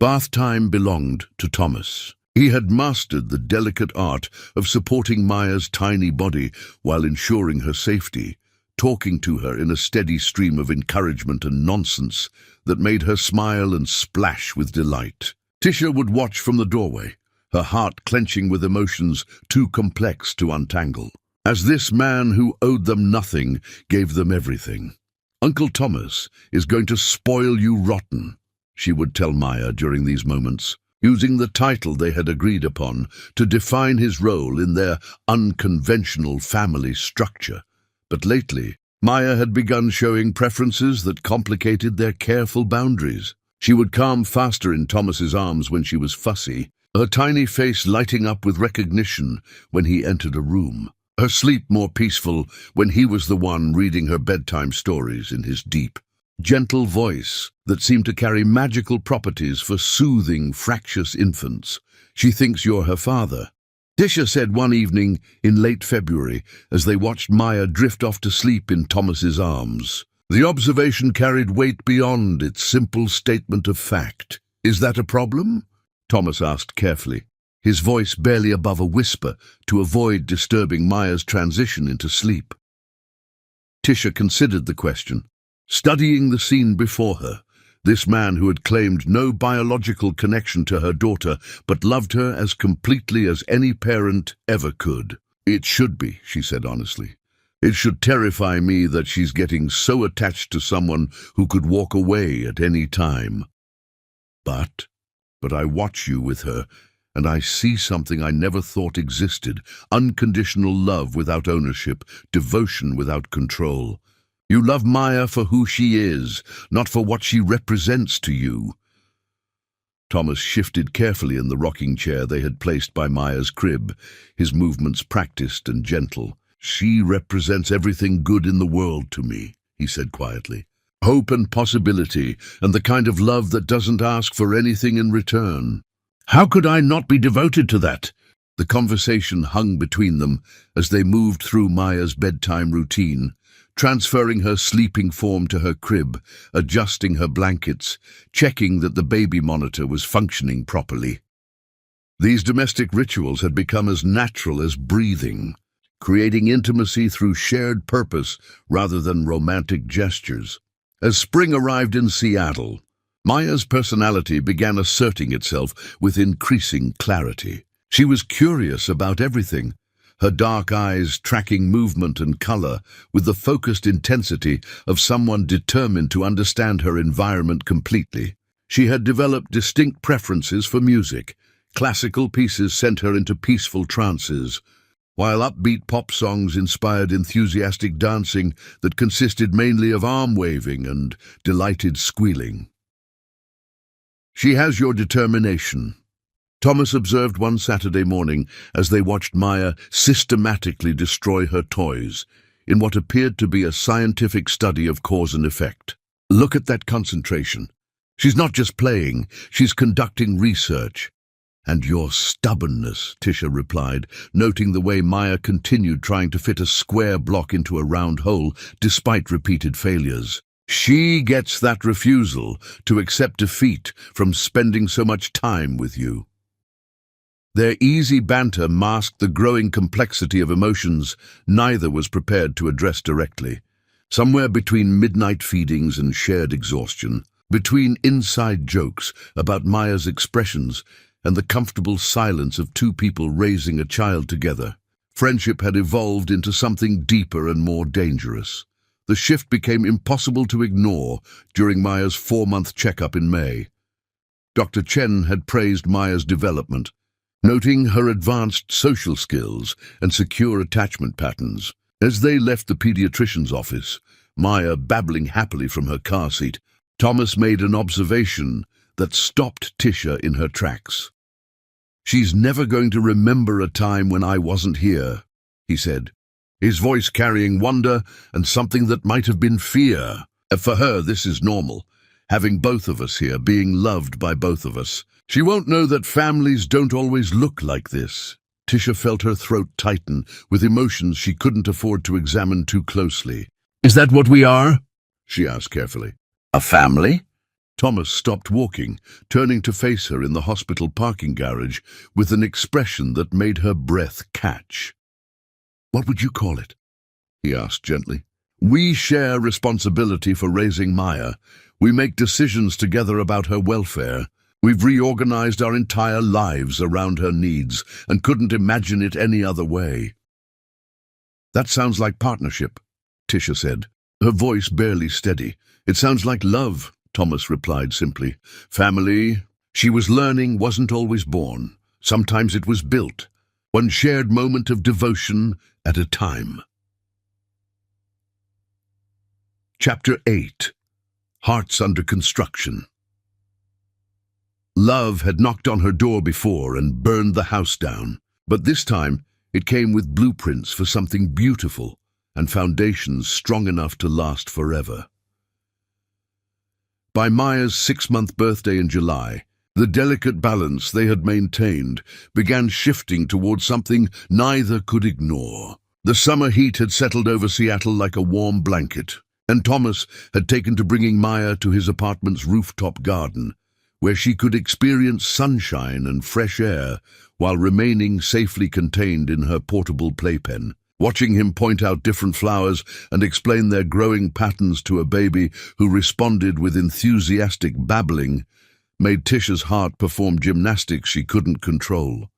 Bath time belonged to Thomas. He had mastered the delicate art of supporting Maya's tiny body while ensuring her safety, talking to her in a steady stream of encouragement and nonsense that made her smile and splash with delight. Tisha would watch from the doorway, her heart clenching with emotions too complex to untangle, as this man who owed them nothing gave them everything. "Uncle Thomas is going to spoil you rotten," she would tell Maya during these moments. using the title they had agreed upon to define his role in their unconventional family structure. But lately, Maya had begun showing preferences that complicated their careful boundaries. She would calm faster in Thomas's arms when she was fussy, her tiny face lighting up with recognition when he entered a room, her sleep more peaceful when he was the one reading her bedtime stories in his deep, gentle voice that seemed to carry magical properties for soothing fractious infants. "She thinks you're her father," Tisha said one evening in late February as they watched Maya drift off to sleep in Thomas's arms. The observation carried weight beyond its simple statement of fact. "Is that a problem?" Thomas asked carefully, his voice barely above a whisper to avoid disturbing Maya's transition into sleep. Tisha considered the question, studying the scene before her. This man who had claimed no biological connection to her daughter but loved her as completely as any parent ever could. "It should be," she said honestly. "It should terrify me that she's getting so attached to someone who could walk away at any time. But I watch you with her, and I see something I never thought existed: unconditional love without ownership, devotion without control. You love Maya for who she is, not for what she represents to you." Thomas shifted carefully in the rocking chair they had placed by Maya's crib, his movements practiced and gentle. "She represents everything good in the world to me," he said quietly. "Hope and possibility, and the kind of love that doesn't ask for anything in return. How could I not be devoted to that?" The conversation hung between them as they moved through Maya's bedtime routine, transferring her sleeping form to her crib, adjusting her blankets, checking that the baby monitor was functioning properly. These domestic rituals had become as natural as breathing, creating intimacy through shared purpose rather than romantic gestures. As spring arrived in Seattle, Maya's personality began asserting itself with increasing clarity. She was curious about everything, her dark eyes tracking movement and color with the focused intensity of someone determined to understand her environment completely. She had developed distinct preferences for music. Classical pieces sent her into peaceful trances, while upbeat pop songs inspired enthusiastic dancing that consisted mainly of arm-waving and delighted squealing. "She has your determination," Thomas observed one Saturday morning as they watched Maya systematically destroy her toys in what appeared to be a scientific study of cause and effect. "Look at that concentration. She's not just playing, she's conducting research." "And your stubbornness," Tisha replied, noting the way Maya continued trying to fit a square block into a round hole despite repeated failures. "She gets that refusal to accept defeat from spending so much time with you." Their easy banter masked the growing complexity of emotions neither was prepared to address directly. Somewhere between midnight feedings and shared exhaustion, between inside jokes about Maya's expressions and the comfortable silence of two people raising a child together, friendship had evolved into something deeper and more dangerous. The shift became impossible to ignore during Maya's 4-month checkup in May. Dr. Chen had praised Maya's development, noting her advanced social skills and secure attachment patterns. As they left the pediatrician's office, Maya babbling happily from her car seat, Thomas made an observation that stopped Tisha in her tracks. "She's never going to remember a time when I wasn't here," he said, his voice carrying wonder and something that might have been fear. "For her, this is normal, having both of us here, being loved by both of us. She won't know that families don't always look like this." Tisha felt her throat tighten with emotions she couldn't afford to examine too closely. "Is that what we are?" she asked carefully. "A family?" Thomas stopped walking, turning to face her in the hospital parking garage with an expression that made her breath catch. "What would you call it?" he asked gently. "We share responsibility for raising Maya. We make decisions together about her welfare. We've reorganized our entire lives around her needs and couldn't imagine it any other way." "That sounds like partnership," Tisha said, her voice barely steady. "It sounds like love," Thomas replied simply. "Family, She was learning wasn't always born. Sometimes it was built, one shared moment of devotion at a time. Chapter 8. Hearts Under Construction. Love had knocked on her door before and burned the house down, but this time it came with blueprints for something beautiful and foundations strong enough to last forever. By Maya's 6-month birthday in July, the delicate balance they had maintained began shifting towards something neither could ignore. The summer heat had settled over Seattle like a warm blanket, and Thomas had taken to bringing Maya to his apartment's rooftop garden, where she could experience sunshine and fresh air while remaining safely contained in her portable playpen. Watching him point out different flowers and explain their growing patterns to a baby who responded with enthusiastic babbling made Tisha's heart perform gymnastics she couldn't control.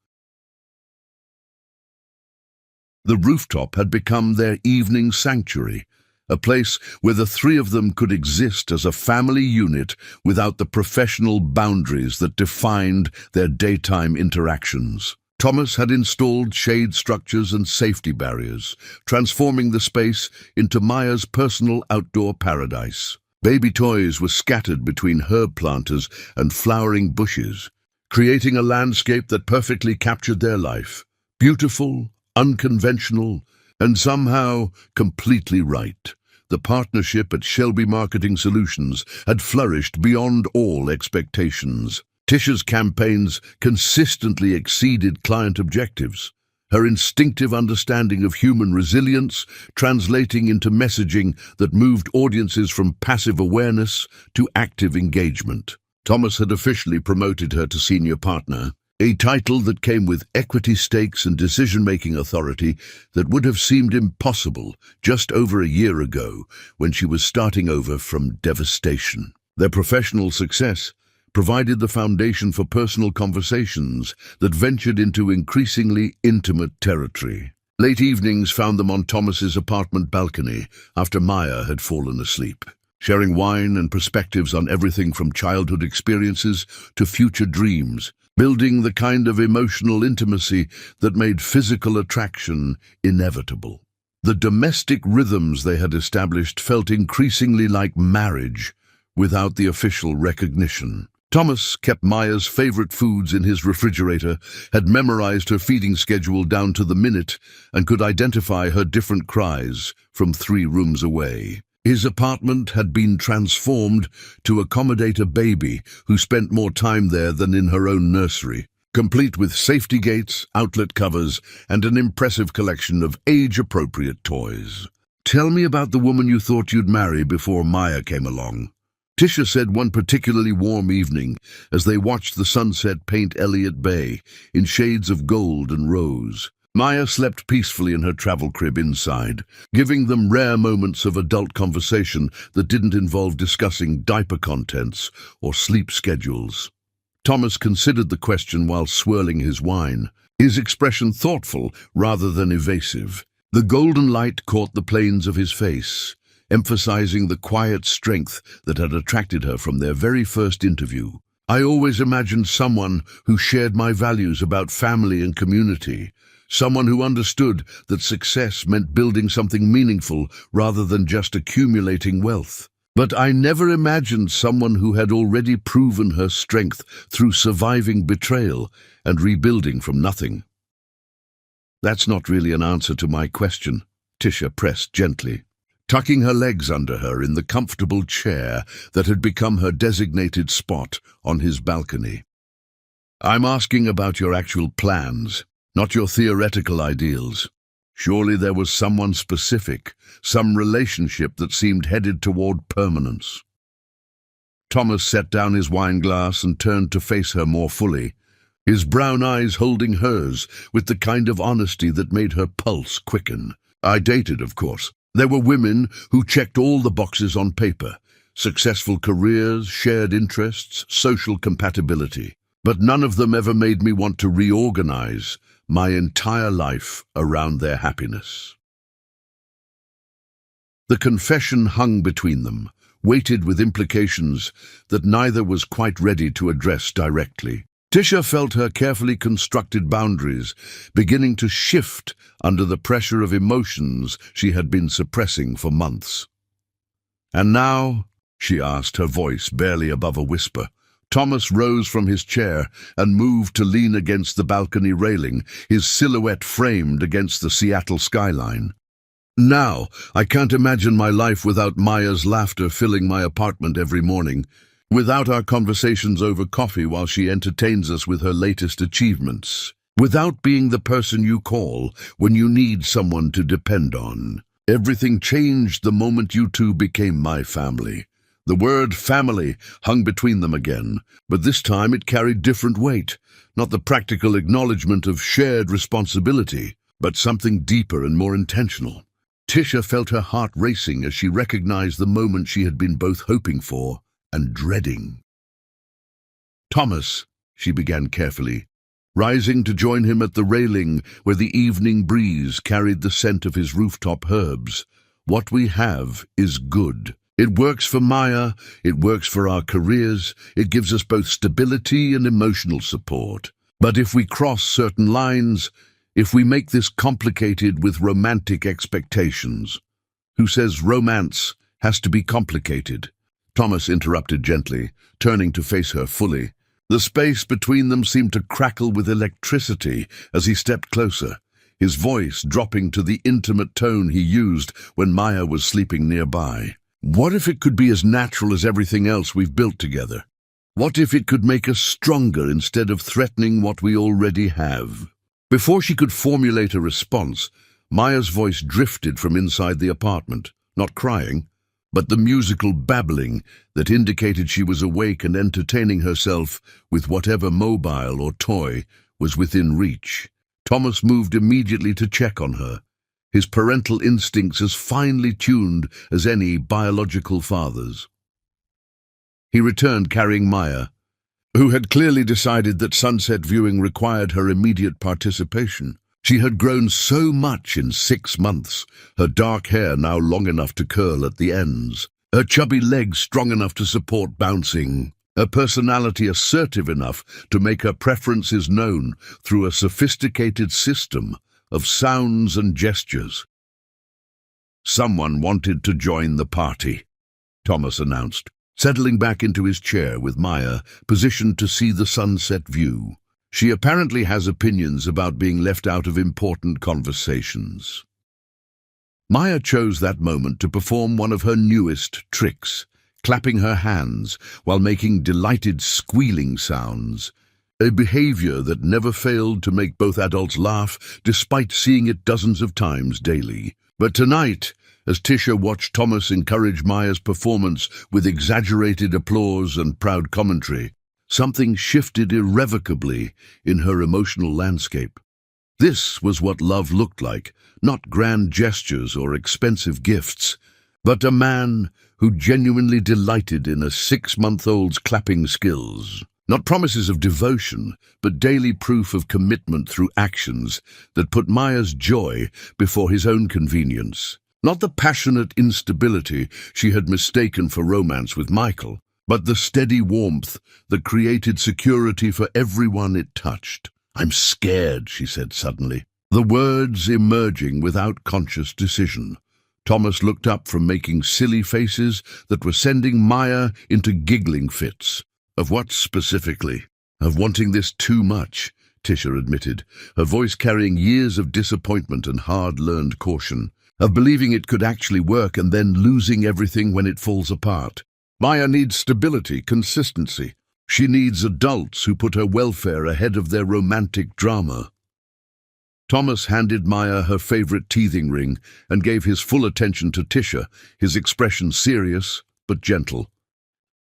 The rooftop had become their evening sanctuary, a place where the three of them could exist as a family unit without the professional boundaries that defined their daytime interactions. Thomas had installed shade structures and safety barriers, transforming the space into Maya's personal outdoor paradise. Baby toys were scattered between herb planters and flowering bushes, creating a landscape that perfectly captured their life. Beautiful, unconventional, and somehow completely right. The partnership at Shelby Marketing Solutions had flourished beyond all expectations. Tisha's campaigns consistently exceeded client objectives, her instinctive understanding of human resilience translating into messaging that moved audiences from passive awareness to active engagement. Thomas had officially promoted her to senior partner, a title that came with equity stakes and decision-making authority that would have seemed impossible just over a year ago when she was starting over from devastation. Their professional success provided the foundation for personal conversations that ventured into increasingly intimate territory. Late evenings found them on Thomas's apartment balcony after Maya had fallen asleep, sharing wine and perspectives on everything from childhood experiences to future dreams, building the kind of emotional intimacy that made physical attraction inevitable. The domestic rhythms they had established felt increasingly like marriage without the official recognition. Thomas kept Maya's favorite foods in his refrigerator, had memorized her feeding schedule down to the minute, and could identify her different cries from 3 rooms away. His apartment had been transformed to accommodate a baby who spent more time there than in her own nursery, complete with safety gates, outlet covers, and an impressive collection of age-appropriate toys. "Tell me about the woman you thought you'd marry before Maya came along," Tisha said one particularly warm evening as they watched the sunset paint Elliott Bay in shades of gold and rose. Maya slept peacefully in her travel crib inside, giving them rare moments of adult conversation that didn't involve discussing diaper contents or sleep schedules. Thomas considered the question while swirling his wine, his expression thoughtful rather than evasive. The golden light caught the planes of his face, emphasizing the quiet strength that had attracted her from their very first interview. "I always imagined someone who shared my values about family and community, someone who understood that success meant building something meaningful rather than just accumulating wealth. But I never imagined someone who had already proven her strength through surviving betrayal and rebuilding from nothing." "That's not really an answer to my question," Tisha pressed gently, tucking her legs under her in the comfortable chair that had become her designated spot on his balcony. "I'm asking about your actual plans, not your theoretical ideals. Surely there was someone specific, some relationship that seemed headed toward permanence." Thomas set down his wine glass and turned to face her more fully, his brown eyes holding hers with the kind of honesty that made her pulse quicken. "I dated, of course. There were women who checked all the boxes on paper: successful careers, shared interests, social compatibility. But none of them ever made me want to reorganize my entire life around their happiness." The confession hung between them, weighted with implications that neither was quite ready to address directly. Tisha felt her carefully constructed boundaries beginning to shift under the pressure of emotions she had been suppressing for months. "And now?" she asked, her voice barely above a whisper. Thomas rose from his chair and moved to lean against the balcony railing, his silhouette framed against the Seattle skyline. "Now, I can't imagine my life without Maya's laughter filling my apartment every morning, without our conversations over coffee while she entertains us with her latest achievements, without being the person you call when you need someone to depend on. Everything changed the moment you two became my family." The word family hung between them again, but this time it carried different weight, not the practical acknowledgement of shared responsibility, but something deeper and more intentional. Tisha felt her heart racing as she recognized the moment she had been both hoping for and dreading. "Thomas," she began carefully, rising to join him at the railing where the evening breeze carried the scent of his rooftop herbs, "what we have is good. It works for Maya, it works for our careers, it gives us both stability and emotional support. But if we cross certain lines, if we make this complicated with romantic expectations—" "Who says romance has to be complicated?" Thomas interrupted gently, turning to face her fully. The space between them seemed to crackle with electricity as he stepped closer, his voice dropping to the intimate tone he used when Maya was sleeping nearby. "What if it could be as natural as everything else we've built together? What if it could make us stronger instead of threatening what we already have?" Before she could formulate a response, Maya's voice drifted from inside the apartment, not crying, but the musical babbling that indicated she was awake and entertaining herself with whatever mobile or toy was within reach. Thomas moved immediately to check on her, his parental instincts as finely tuned as any biological father's. He returned carrying Maya, who had clearly decided that sunset viewing required her immediate participation. She had grown so much in 6 months, her dark hair now long enough to curl at the ends, her chubby legs strong enough to support bouncing, her personality assertive enough to make her preferences known through a sophisticated system of sounds and gestures. "Someone wanted to join the party," Thomas announced, settling back into his chair with Maya positioned to see the sunset view. "She apparently has opinions about being left out of important conversations." Maya chose that moment to perform one of her newest tricks, clapping her hands while making delighted squealing sounds, a behavior that never failed to make both adults laugh despite seeing it dozens of times daily. But tonight, as Tisha watched Thomas encourage Maya's performance with exaggerated applause and proud commentary, something shifted irrevocably in her emotional landscape. This was what love looked like, not grand gestures or expensive gifts, but a man who genuinely delighted in a 6-month-old's clapping skills. Not promises of devotion, but daily proof of commitment through actions that put Maya's joy before his own convenience. Not the passionate instability she had mistaken for romance with Michael, but the steady warmth that created security for everyone it touched. "I'm scared," she said suddenly, the words emerging without conscious decision. Thomas looked up from making silly faces that were sending Maya into giggling fits. "Of what specifically?" "Of wanting this too much," Tisha admitted, her voice carrying years of disappointment and hard-learned caution. "Of believing it could actually work and then losing everything when it falls apart. Maya needs stability, consistency. She needs adults who put her welfare ahead of their romantic drama." Thomas handed Maya her favorite teething ring and gave his full attention to Tisha, his expression serious but gentle.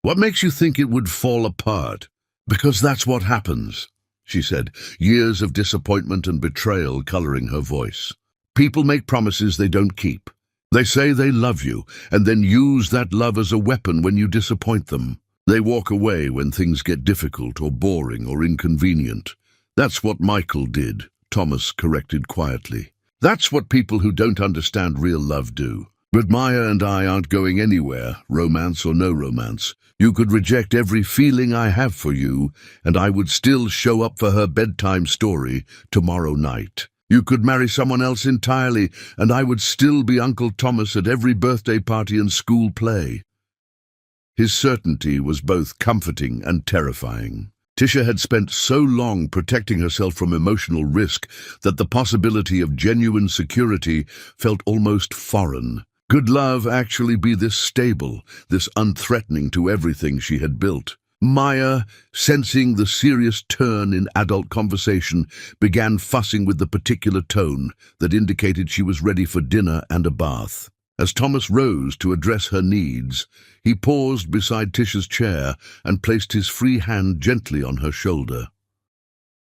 "What makes you think it would fall apart?" "Because that's what happens," she said, years of disappointment and betrayal coloring her voice. "People make promises they don't keep. They say they love you, and then use that love as a weapon when you disappoint them. They walk away when things get difficult or boring or inconvenient. That's what Michael did," Thomas corrected quietly. "That's what people who don't understand real love do. But Maya and I aren't going anywhere, romance or no romance. You could reject every feeling I have for you, and I would still show up for her bedtime story tomorrow night. You could marry someone else entirely, and I would still be Uncle Thomas at every birthday party and school play. His certainty was both comforting and terrifying. Tisha had spent so long protecting herself from emotional risk that the possibility of genuine security felt almost foreign. Could love actually be this stable, this unthreatening to everything she had built? Maya, sensing the serious turn in adult conversation, began fussing with the particular tone that indicated she was ready for dinner and a bath. As Thomas rose to address her needs, he paused beside Tisha's chair and placed his free hand gently on her shoulder.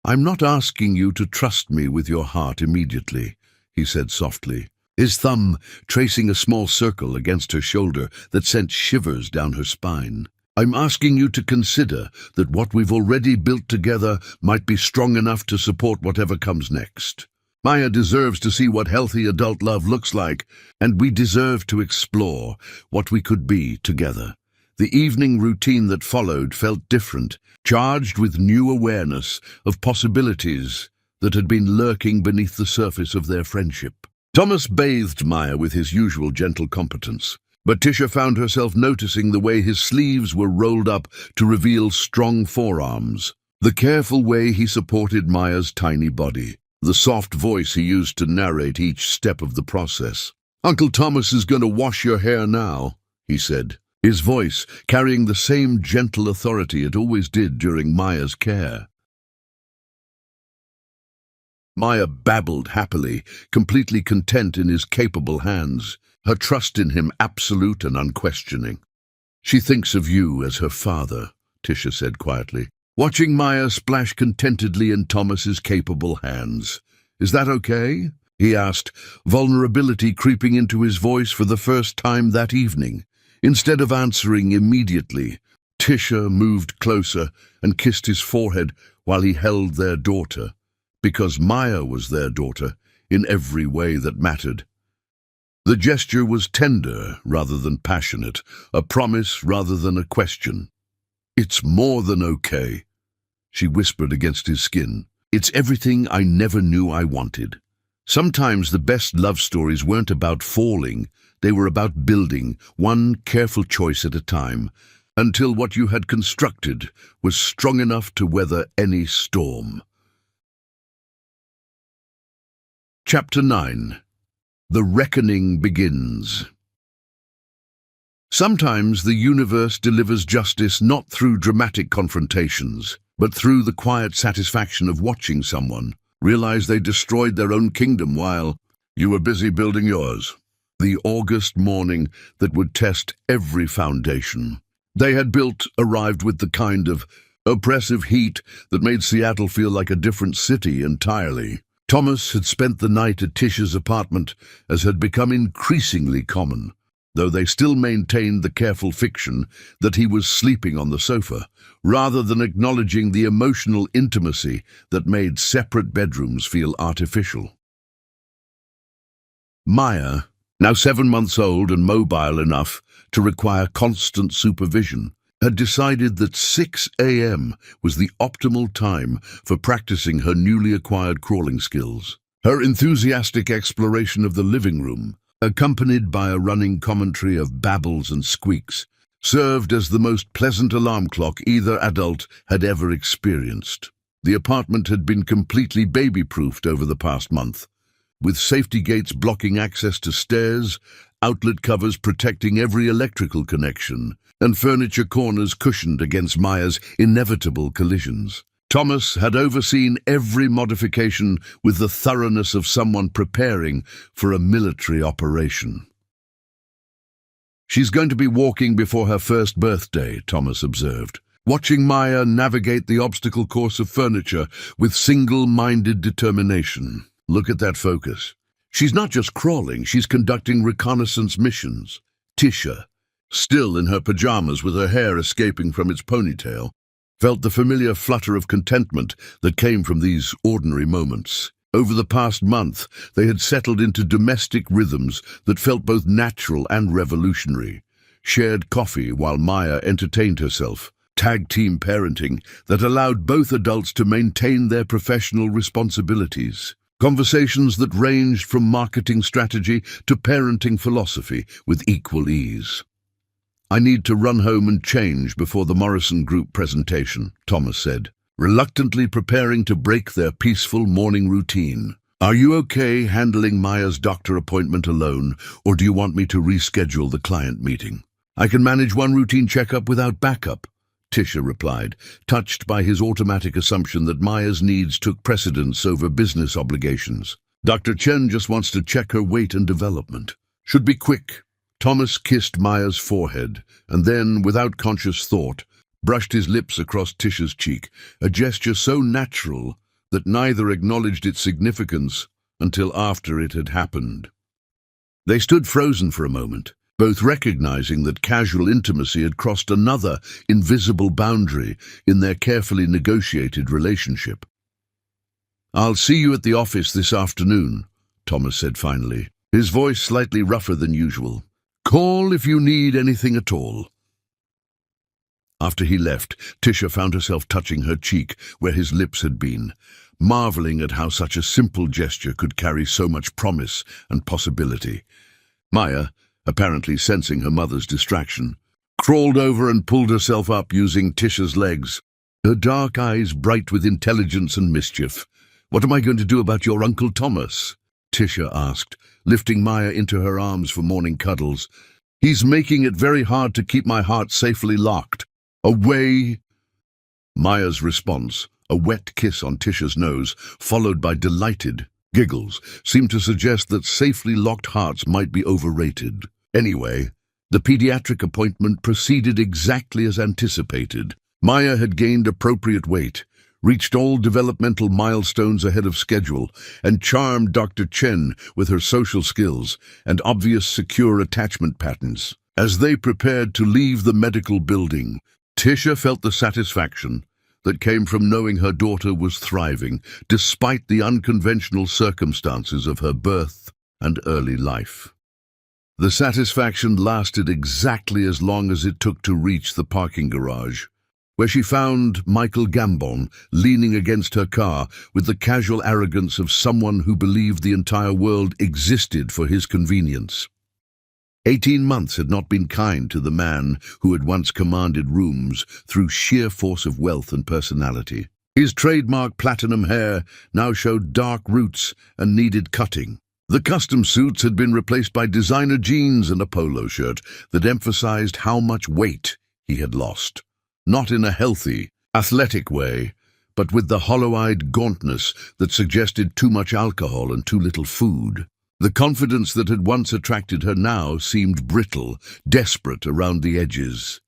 "I'm not asking you to trust me with your heart immediately," he said softly, his thumb tracing a small circle against her shoulder that sent shivers down her spine. "I'm asking you to consider that what we've already built together might be strong enough to support whatever comes next. Maya deserves to see what healthy adult love looks like, and we deserve to explore what we could be together." The evening routine that followed felt different, charged with new awareness of possibilities that had been lurking beneath the surface of their friendship. Thomas bathed Maya with his usual gentle competence, but Tisha found herself noticing the way his sleeves were rolled up to reveal strong forearms, the careful way he supported Maya's tiny body, the soft voice he used to narrate each step of the process. "Uncle Thomas is going to wash your hair now," he said, his voice carrying the same gentle authority it always did during Maya's care. Maya babbled happily, completely content in his capable hands, her trust in him absolute and unquestioning. "She thinks of you as her father," Tisha said quietly, watching Maya splash contentedly in Thomas's capable hands. "Is that okay?" he asked, vulnerability creeping into his voice for the first time that evening. Instead of answering immediately, Tisha moved closer and kissed his forehead while he held their daughter, because Maya was their daughter in every way that mattered. The gesture was tender rather than passionate, a promise rather than a question. "It's more than okay," she whispered against his skin. "It's everything I never knew I wanted." Sometimes the best love stories weren't about falling, they were about building, one careful choice at a time, until what you had constructed was strong enough to weather any storm. Chapter 9. The Reckoning Begins. Sometimes the universe delivers justice not through dramatic confrontations, but through the quiet satisfaction of watching someone realize they destroyed their own kingdom while you were busy building yours. The August morning that would test every foundation they had built arrived with the kind of oppressive heat that made Seattle feel like a different city entirely. Thomas had spent the night at Tisha's apartment, as had become increasingly common, though they still maintained the careful fiction that he was sleeping on the sofa, rather than acknowledging the emotional intimacy that made separate bedrooms feel artificial. Maya, now 7 months old and mobile enough to require constant supervision, had decided that 6 a.m. was the optimal time for practicing her newly acquired crawling skills. Her enthusiastic exploration of the living room, accompanied by a running commentary of babbles and squeaks, served as the most pleasant alarm clock either adult had ever experienced. The apartment had been completely baby-proofed over the past month, with safety gates blocking access to stairs, outlet covers protecting every electrical connection, and furniture corners cushioned against Maya's inevitable collisions. Thomas had overseen every modification with the thoroughness of someone preparing for a military operation. "She's going to be walking before her first birthday," Thomas observed, watching Maya navigate the obstacle course of furniture with single-minded determination. "Look at that focus. She's not just crawling, she's conducting reconnaissance missions." Tisha, still in her pajamas with her hair escaping from its ponytail, felt the familiar flutter of contentment that came from these ordinary moments. Over the past month, they had settled into domestic rhythms that felt both natural and revolutionary. Shared coffee while Maya entertained herself. Tag-team parenting that allowed both adults to maintain their professional responsibilities. Conversations that ranged from marketing strategy to parenting philosophy with equal ease. "I need to run home and change before the Morrison Group presentation," Thomas said, reluctantly preparing to break their peaceful morning routine. "Are you okay handling Maya's doctor appointment alone, or do you want me to reschedule the client meeting?" "I can manage one routine checkup without backup," Tisha replied, touched by his automatic assumption that Maya's needs took precedence over business obligations. "Dr. Chen just wants to check her weight and development. Should be quick." Thomas kissed Maya's forehead, and then, without conscious thought, brushed his lips across Tisha's cheek, a gesture so natural that neither acknowledged its significance until after it had happened. They stood frozen for a moment, both recognizing that casual intimacy had crossed another invisible boundary in their carefully negotiated relationship. "I'll see you at the office this afternoon," Thomas said finally, his voice slightly rougher than usual. "Call if you need anything at all." After he left, Tisha found herself touching her cheek where his lips had been, marveling at how such a simple gesture could carry so much promise and possibility. Maya, apparently sensing her mother's distraction, crawled over and pulled herself up using Tisha's legs, her dark eyes bright with intelligence and mischief. "What am I going to do about your Uncle Thomas?" Tisha asked, lifting Maya into her arms for morning cuddles. "He's making it very hard to keep my heart safely locked. Away." Maya's response, a wet kiss on Tisha's nose, followed by delighted giggles, seemed to suggest that safely locked hearts might be overrated. Anyway, the pediatric appointment proceeded exactly as anticipated. Maya had gained appropriate weight, reached all developmental milestones ahead of schedule, and charmed Dr. Chen with her social skills and obvious secure attachment patterns. As they prepared to leave the medical building, Tisha felt the satisfaction that came from knowing her daughter was thriving, despite the unconventional circumstances of her birth and early life. The satisfaction lasted exactly as long as it took to reach the parking garage, where she found Michael Gambon leaning against her car with the casual arrogance of someone who believed the entire world existed for his convenience. 18 months had not been kind to the man who had once commanded rooms through sheer force of wealth and personality. His trademark platinum hair now showed dark roots and needed cutting. The custom suits had been replaced by designer jeans and a polo shirt that emphasized how much weight he had lost. Not in a healthy, athletic way, but with the hollow-eyed gauntness that suggested too much alcohol and too little food. The confidence that had once attracted her now seemed brittle, desperate around the edges.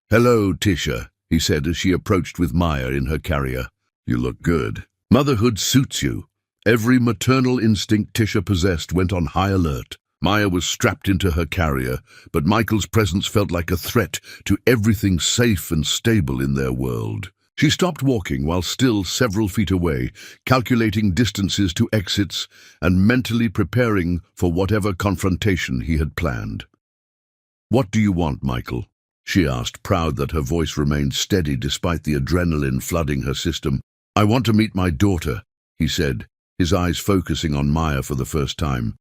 "Hello, Tisha," he said as she approached with Maya in her carrier. "You look good. Motherhood suits you." Every maternal instinct Tisha possessed went on high alert. Maya was strapped into her carrier, but Michael's presence felt like a threat to everything safe and stable in their world. She stopped walking while still several feet away, calculating distances to exits and mentally preparing for whatever confrontation he had planned. "What do you want, Michael?" she asked, proud that her voice remained steady despite the adrenaline flooding her system. "I want to meet my daughter," he said, his eyes focusing on Maya for the first time.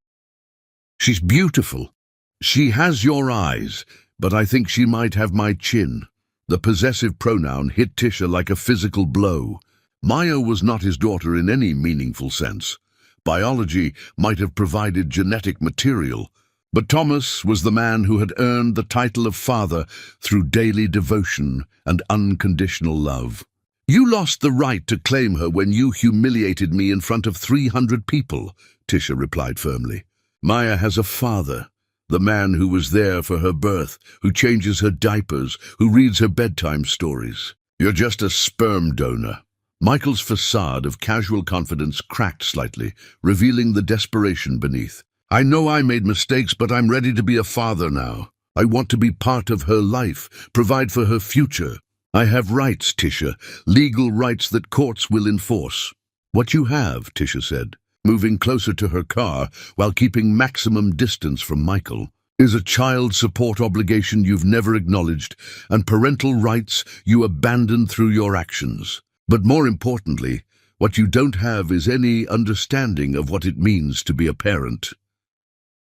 "She's beautiful. She has your eyes, but I think she might have my chin." The possessive pronoun hit Tisha like a physical blow. Maya was not his daughter in any meaningful sense. Biology might have provided genetic material, but Thomas was the man who had earned the title of father through daily devotion and unconditional love. "You lost the right to claim her when you humiliated me in front of 300 people, Tisha replied firmly. "Maya has a father. The man who was there for her birth, who changes her diapers, who reads her bedtime stories. You're just a sperm donor." Michael's facade of casual confidence cracked slightly, revealing the desperation beneath. "I know I made mistakes, but I'm ready to be a father now. I want to be part of her life, provide for her future. I have rights, Tisha, legal rights that courts will enforce." "What you have," Tisha said, moving closer to her car while keeping maximum distance from Michael, "is a child support obligation you've never acknowledged and parental rights you abandoned through your actions. But more importantly, what you don't have is any understanding of what it means to be a parent."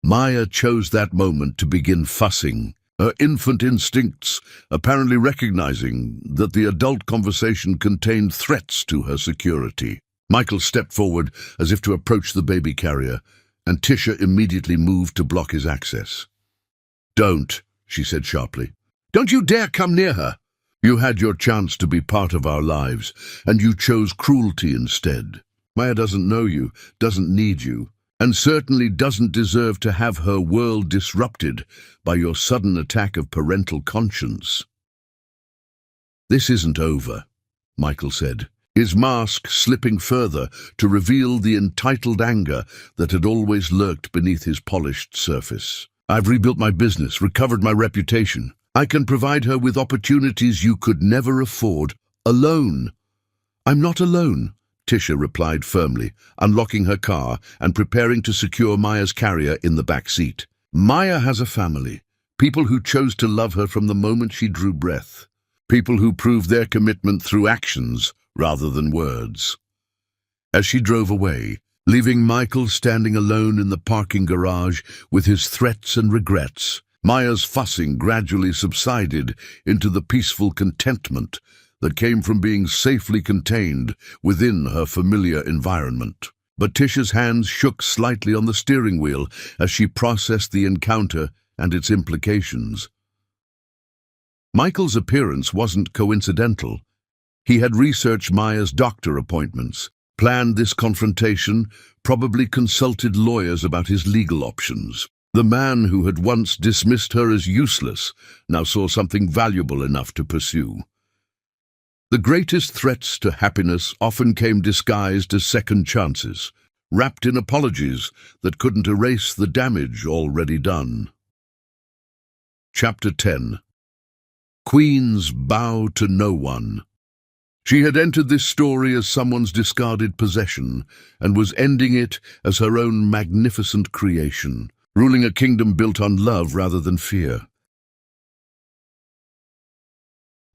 Maya chose that moment to begin fussing, her infant instincts apparently recognizing that the adult conversation contained threats to her security. Michael stepped forward as if to approach the baby carrier, and Tisha immediately moved to block his access. "Don't," she said sharply. "Don't you dare come near her! You had your chance to be part of our lives, and you chose cruelty instead. Maya doesn't know you, doesn't need you, and certainly doesn't deserve to have her world disrupted by your sudden attack of parental conscience." "This isn't over," Michael said, his mask slipping further to reveal the entitled anger that had always lurked beneath his polished surface. "I've rebuilt my business, recovered my reputation. I can provide her with opportunities you could never afford, alone." "I'm not alone," Tisha replied firmly, unlocking her car and preparing to secure Maya's carrier in the back seat. "Maya has a family, people who chose to love her from the moment she drew breath, people who proved their commitment through actions rather than words." As she drove away, leaving Michael standing alone in the parking garage with his threats and regrets, Maya's fussing gradually subsided into the peaceful contentment that came from being safely contained within her familiar environment. But Tisha's hands shook slightly on the steering wheel as she processed the encounter and its implications. Michael's appearance wasn't coincidental. He had researched Maya's doctor appointments, planned this confrontation, probably consulted lawyers about his legal options. The man who had once dismissed her as useless now saw something valuable enough to pursue. The greatest threats to happiness often came disguised as second chances, wrapped in apologies that couldn't erase the damage already done. Chapter 10. Queens bow to no one. She had entered this story as someone's discarded possession and was ending it as her own magnificent creation, ruling a kingdom built on love rather than fear.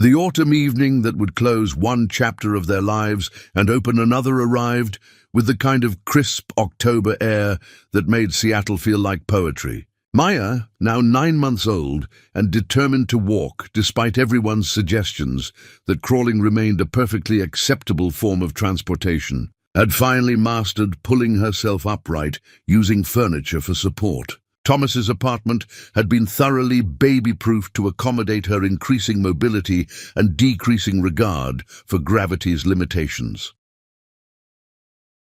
The autumn evening that would close one chapter of their lives and open another arrived with the kind of crisp October air that made Seattle feel like poetry. Maya, now 9 months old and determined to walk despite everyone's suggestions that crawling remained a perfectly acceptable form of transportation, had finally mastered pulling herself upright using furniture for support. Thomas's apartment had been thoroughly baby-proofed to accommodate her increasing mobility and decreasing regard for gravity's limitations.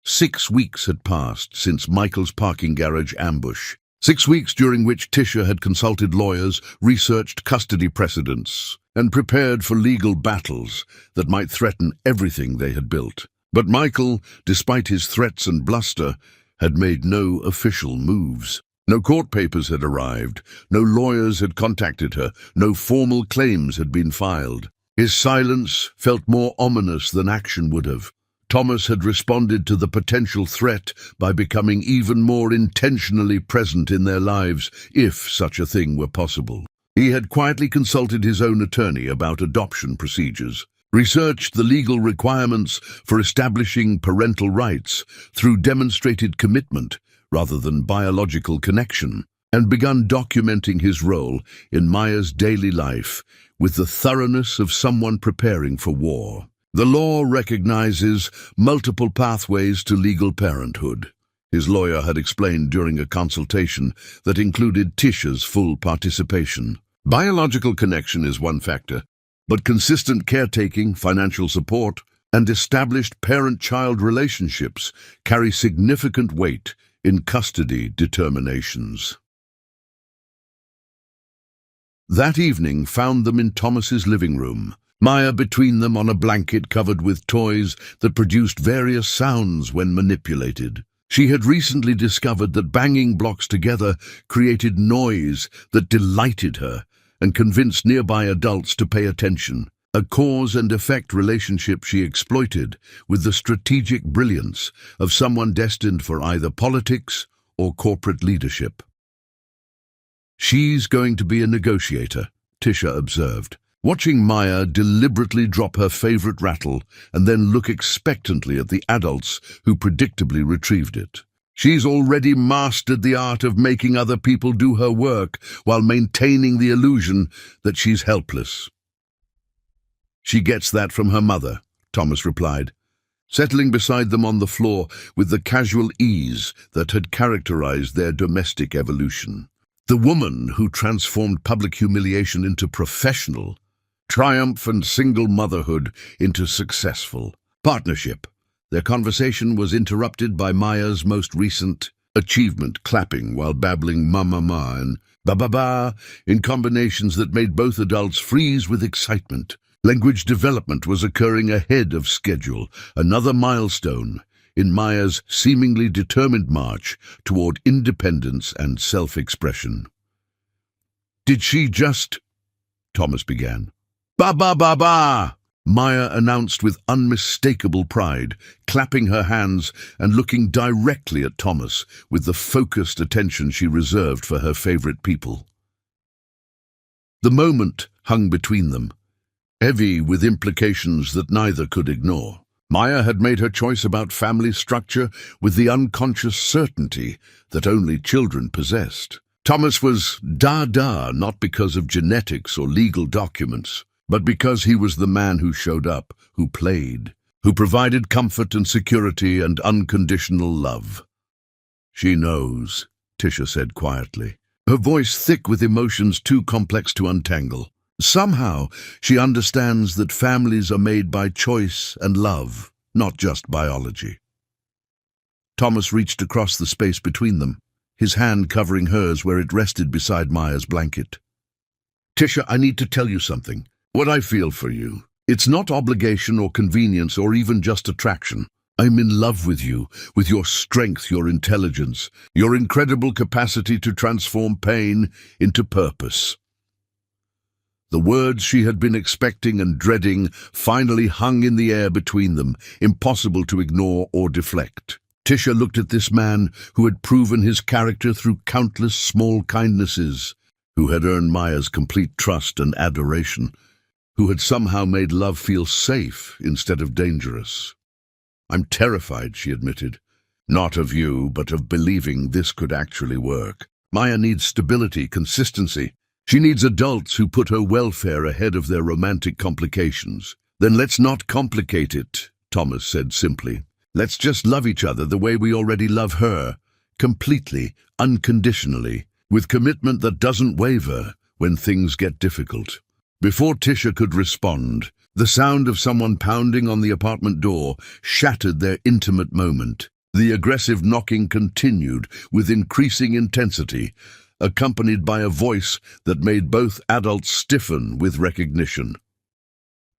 6 weeks had passed since Michael's parking garage ambush. 6 weeks during which Tisha had consulted lawyers, researched custody precedents, and prepared for legal battles that might threaten everything they had built. But Michael, despite his threats and bluster, had made no official moves. No court papers had arrived, no lawyers had contacted her, no formal claims had been filed. His silence felt more ominous than action would have. Thomas had responded to the potential threat by becoming even more intentionally present in their lives, if such a thing were possible. He had quietly consulted his own attorney about adoption procedures, researched the legal requirements for establishing parental rights through demonstrated commitment rather than biological connection, and begun documenting his role in Maya's daily life with the thoroughness of someone preparing for war. The law recognizes multiple pathways to legal parenthood, his lawyer had explained during a consultation that included Tisha's full participation. Biological connection is one factor, but consistent caretaking, financial support, and established parent-child relationships carry significant weight in custody determinations. That evening found them in Thomas's living room, Maya between them on a blanket covered with toys that produced various sounds when manipulated. She had recently discovered that banging blocks together created noise that delighted her and convinced nearby adults to pay attention. a cause and effect relationship she exploited with the strategic brilliance of someone destined for either politics or corporate leadership. "She's going to be a negotiator," Tisha observed, watching Maya deliberately drop her favorite rattle and then look expectantly at the adults who predictably retrieved it. "She's already mastered the art of making other people do her work while maintaining the illusion that she's helpless." "She gets that from her mother," Thomas replied, settling beside them on the floor with the casual ease that had characterized their domestic evolution. The woman who transformed public humiliation into professional, triumph and single motherhood into successful partnership. Their conversation was interrupted by Maya's most recent achievement, clapping while babbling ma and ba in combinations that made both adults freeze with excitement. Language development was occurring ahead of schedule, another milestone in Maya's seemingly determined march toward independence and self-expression. "Did she just—" Thomas began. Ba! Maya announced with unmistakable pride, clapping her hands and looking directly at Thomas with the focused attention she reserved for her favorite people. The moment hung between them, heavy with implications that neither could ignore. Maya had made her choice about family structure with the unconscious certainty that only children possessed. Thomas was da not because of genetics or legal documents, but because he was the man who showed up, who played, who provided comfort and security and unconditional love. "She knows," Tisha said quietly, her voice thick with emotions too complex to untangle. "Somehow she understands that families are made by choice and love, not just biology." Thomas reached across the space between them, his hand covering hers where it rested beside Maya's blanket. "Tisha, I need to tell you something. What I feel for you. It's not obligation or convenience or even just attraction. I'm in love with you, with your strength, your intelligence, your incredible capacity to transform pain into purpose." The words she had been expecting and dreading finally hung in the air between them, impossible to ignore or deflect. Tisha looked at this man who had proven his character through countless small kindnesses, who had earned Maya's complete trust and adoration, who had somehow made love feel safe instead of dangerous. "I'm terrified," she admitted. "Not of you, but of believing this could actually work. Maya needs stability, consistency. She needs adults who put her welfare ahead of their romantic complications." "Then let's not complicate it," Thomas said simply. "Let's just love each other the way we already love her, completely, unconditionally, with commitment that doesn't waver when things get difficult." Before Tisha could respond, the sound of someone pounding on the apartment door shattered their intimate moment. The aggressive knocking continued with increasing intensity, accompanied by a voice that made both adults stiffen with recognition.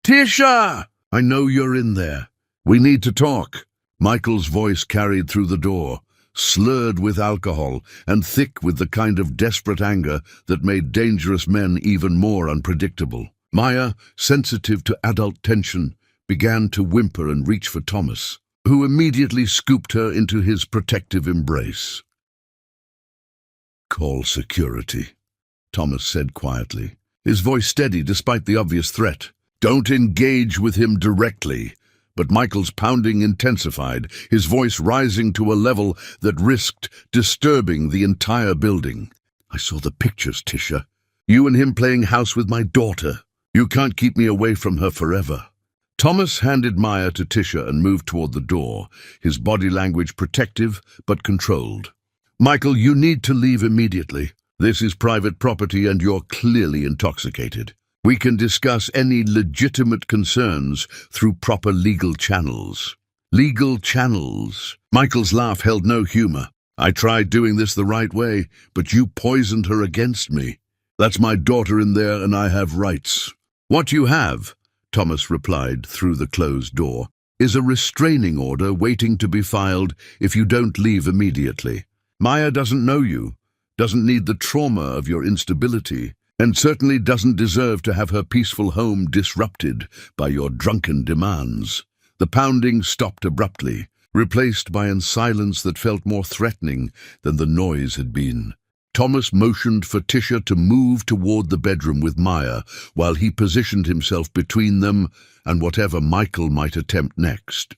"Tisha! I know you're in there. We need to talk." Michael's voice carried through the door, slurred with alcohol and thick with the kind of desperate anger that made dangerous men even more unpredictable. Maya, sensitive to adult tension, began to whimper and reach for Thomas, who immediately scooped her into his protective embrace. "Call security," Thomas said quietly, his voice steady despite the obvious threat. "Don't engage with him directly." But Michael's pounding intensified, his voice rising to a level that risked disturbing the entire building. "I saw the pictures, Tisha. You and him playing house with my daughter. You can't keep me away from her forever." Thomas handed Maya to Tisha and moved toward the door, his body language protective but controlled. "Michael, you need to leave immediately. This is private property and you're clearly intoxicated. We can discuss any legitimate concerns through proper legal channels." "Legal channels?" Michael's laugh held no humor. "I tried doing this the right way, but you poisoned her against me. That's my daughter in there and I have rights." "What you have," Thomas replied through the closed door, "is a restraining order waiting to be filed if you don't leave immediately. Maya doesn't know you, doesn't need the trauma of your instability. and certainly doesn't deserve to have her peaceful home disrupted by your drunken demands." The pounding stopped abruptly, replaced by a silence that felt more threatening than the noise had been. Thomas motioned for Tisha to move toward the bedroom with Maya, while he positioned himself between them and whatever Michael might attempt next.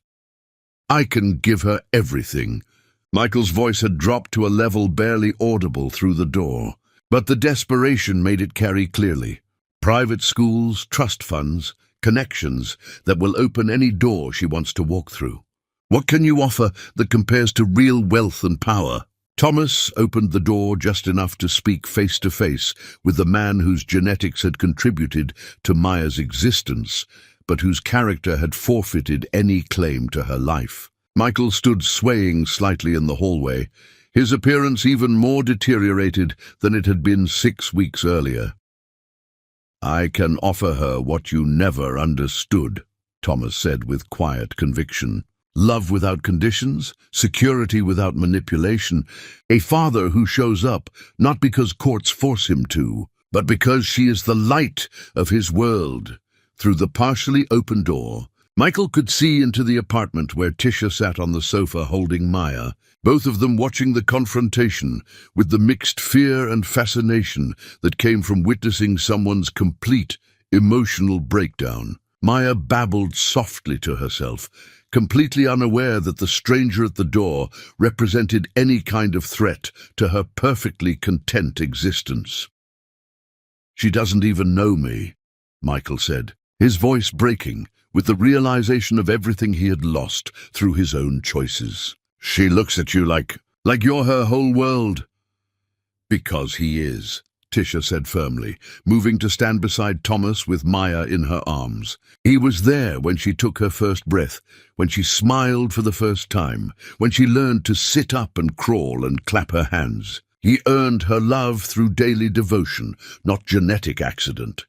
"I can give her everything." Michael's voice had dropped to a level barely audible through the door, but the desperation made it carry clearly. "Private schools, trust funds, connections that will open any door she wants to walk through. What can you offer that compares to real wealth and power?" Thomas opened the door just enough to speak face to face with the man whose genetics had contributed to Maya's existence, but whose character had forfeited any claim to her life. Michael stood swaying slightly in the hallway, his appearance even more deteriorated than it had been 6 weeks earlier. "I can offer her what you never understood," Thomas said with quiet conviction. "Love without conditions, security without manipulation, a father who shows up not because courts force him to, but because she is the light of his world." Through the partially open door, Michael could see into the apartment where Tisha sat on the sofa holding Maya, both of them watching the confrontation with the mixed fear and fascination that came from witnessing someone's complete emotional breakdown. Maya babbled softly to herself, completely unaware that the stranger at the door represented any kind of threat to her perfectly content existence. "She doesn't even know me," Michael said, his voice breaking with the realization of everything he had lost through his own choices. "She looks at you like you're her whole world." "Because he is," Tisha said firmly, moving to stand beside Thomas with Maya in her arms. He was there when she took her first breath, when she smiled for the first time, when she learned to sit up and crawl and clap her hands. He earned her love through daily devotion, not genetic accident.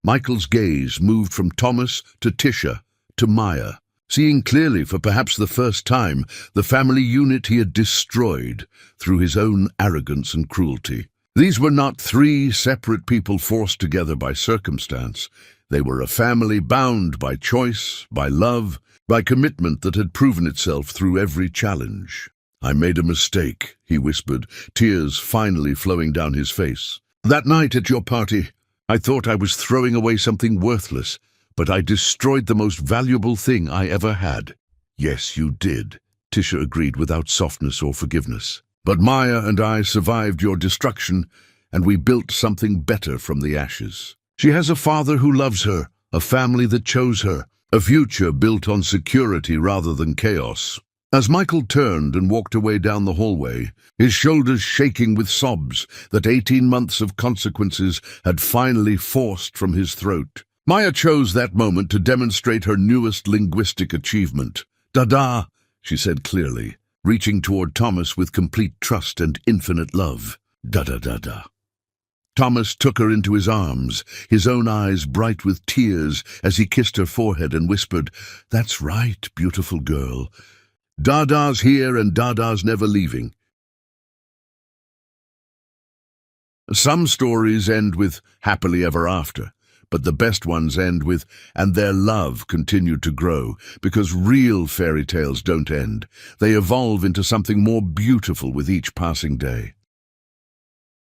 Michael's gaze moved from Thomas to Tisha to Maya, seeing clearly for perhaps the first time the family unit he had destroyed through his own arrogance and cruelty. These were not 3 separate people forced together by circumstance. They were a family bound by choice, by love, by commitment that had proven itself through every challenge. "I made a mistake," he whispered, tears finally flowing down his face. "That night at your party, I thought I was throwing away something worthless, but I destroyed the most valuable thing I ever had." "Yes, you did," Tisha agreed without softness or forgiveness. "But Maya and I survived your destruction, and we built something better from the ashes. She has a father who loves her, a family that chose her, a future built on security rather than chaos." As Michael turned and walked away down the hallway, his shoulders shaking with sobs that 18 months of consequences had finally forced from his throat, Maya chose that moment to demonstrate her newest linguistic achievement. "Dada," she said clearly, reaching toward Thomas with complete trust and infinite love. "Da-da-da-da." Thomas took her into his arms, his own eyes bright with tears as he kissed her forehead and whispered, "That's right, beautiful girl. Dada's here and Dada's never leaving." Some stories end with happily ever after, but the best ones end with, and their love continued to grow, because real fairy tales don't end. They evolve into something more beautiful with each passing day.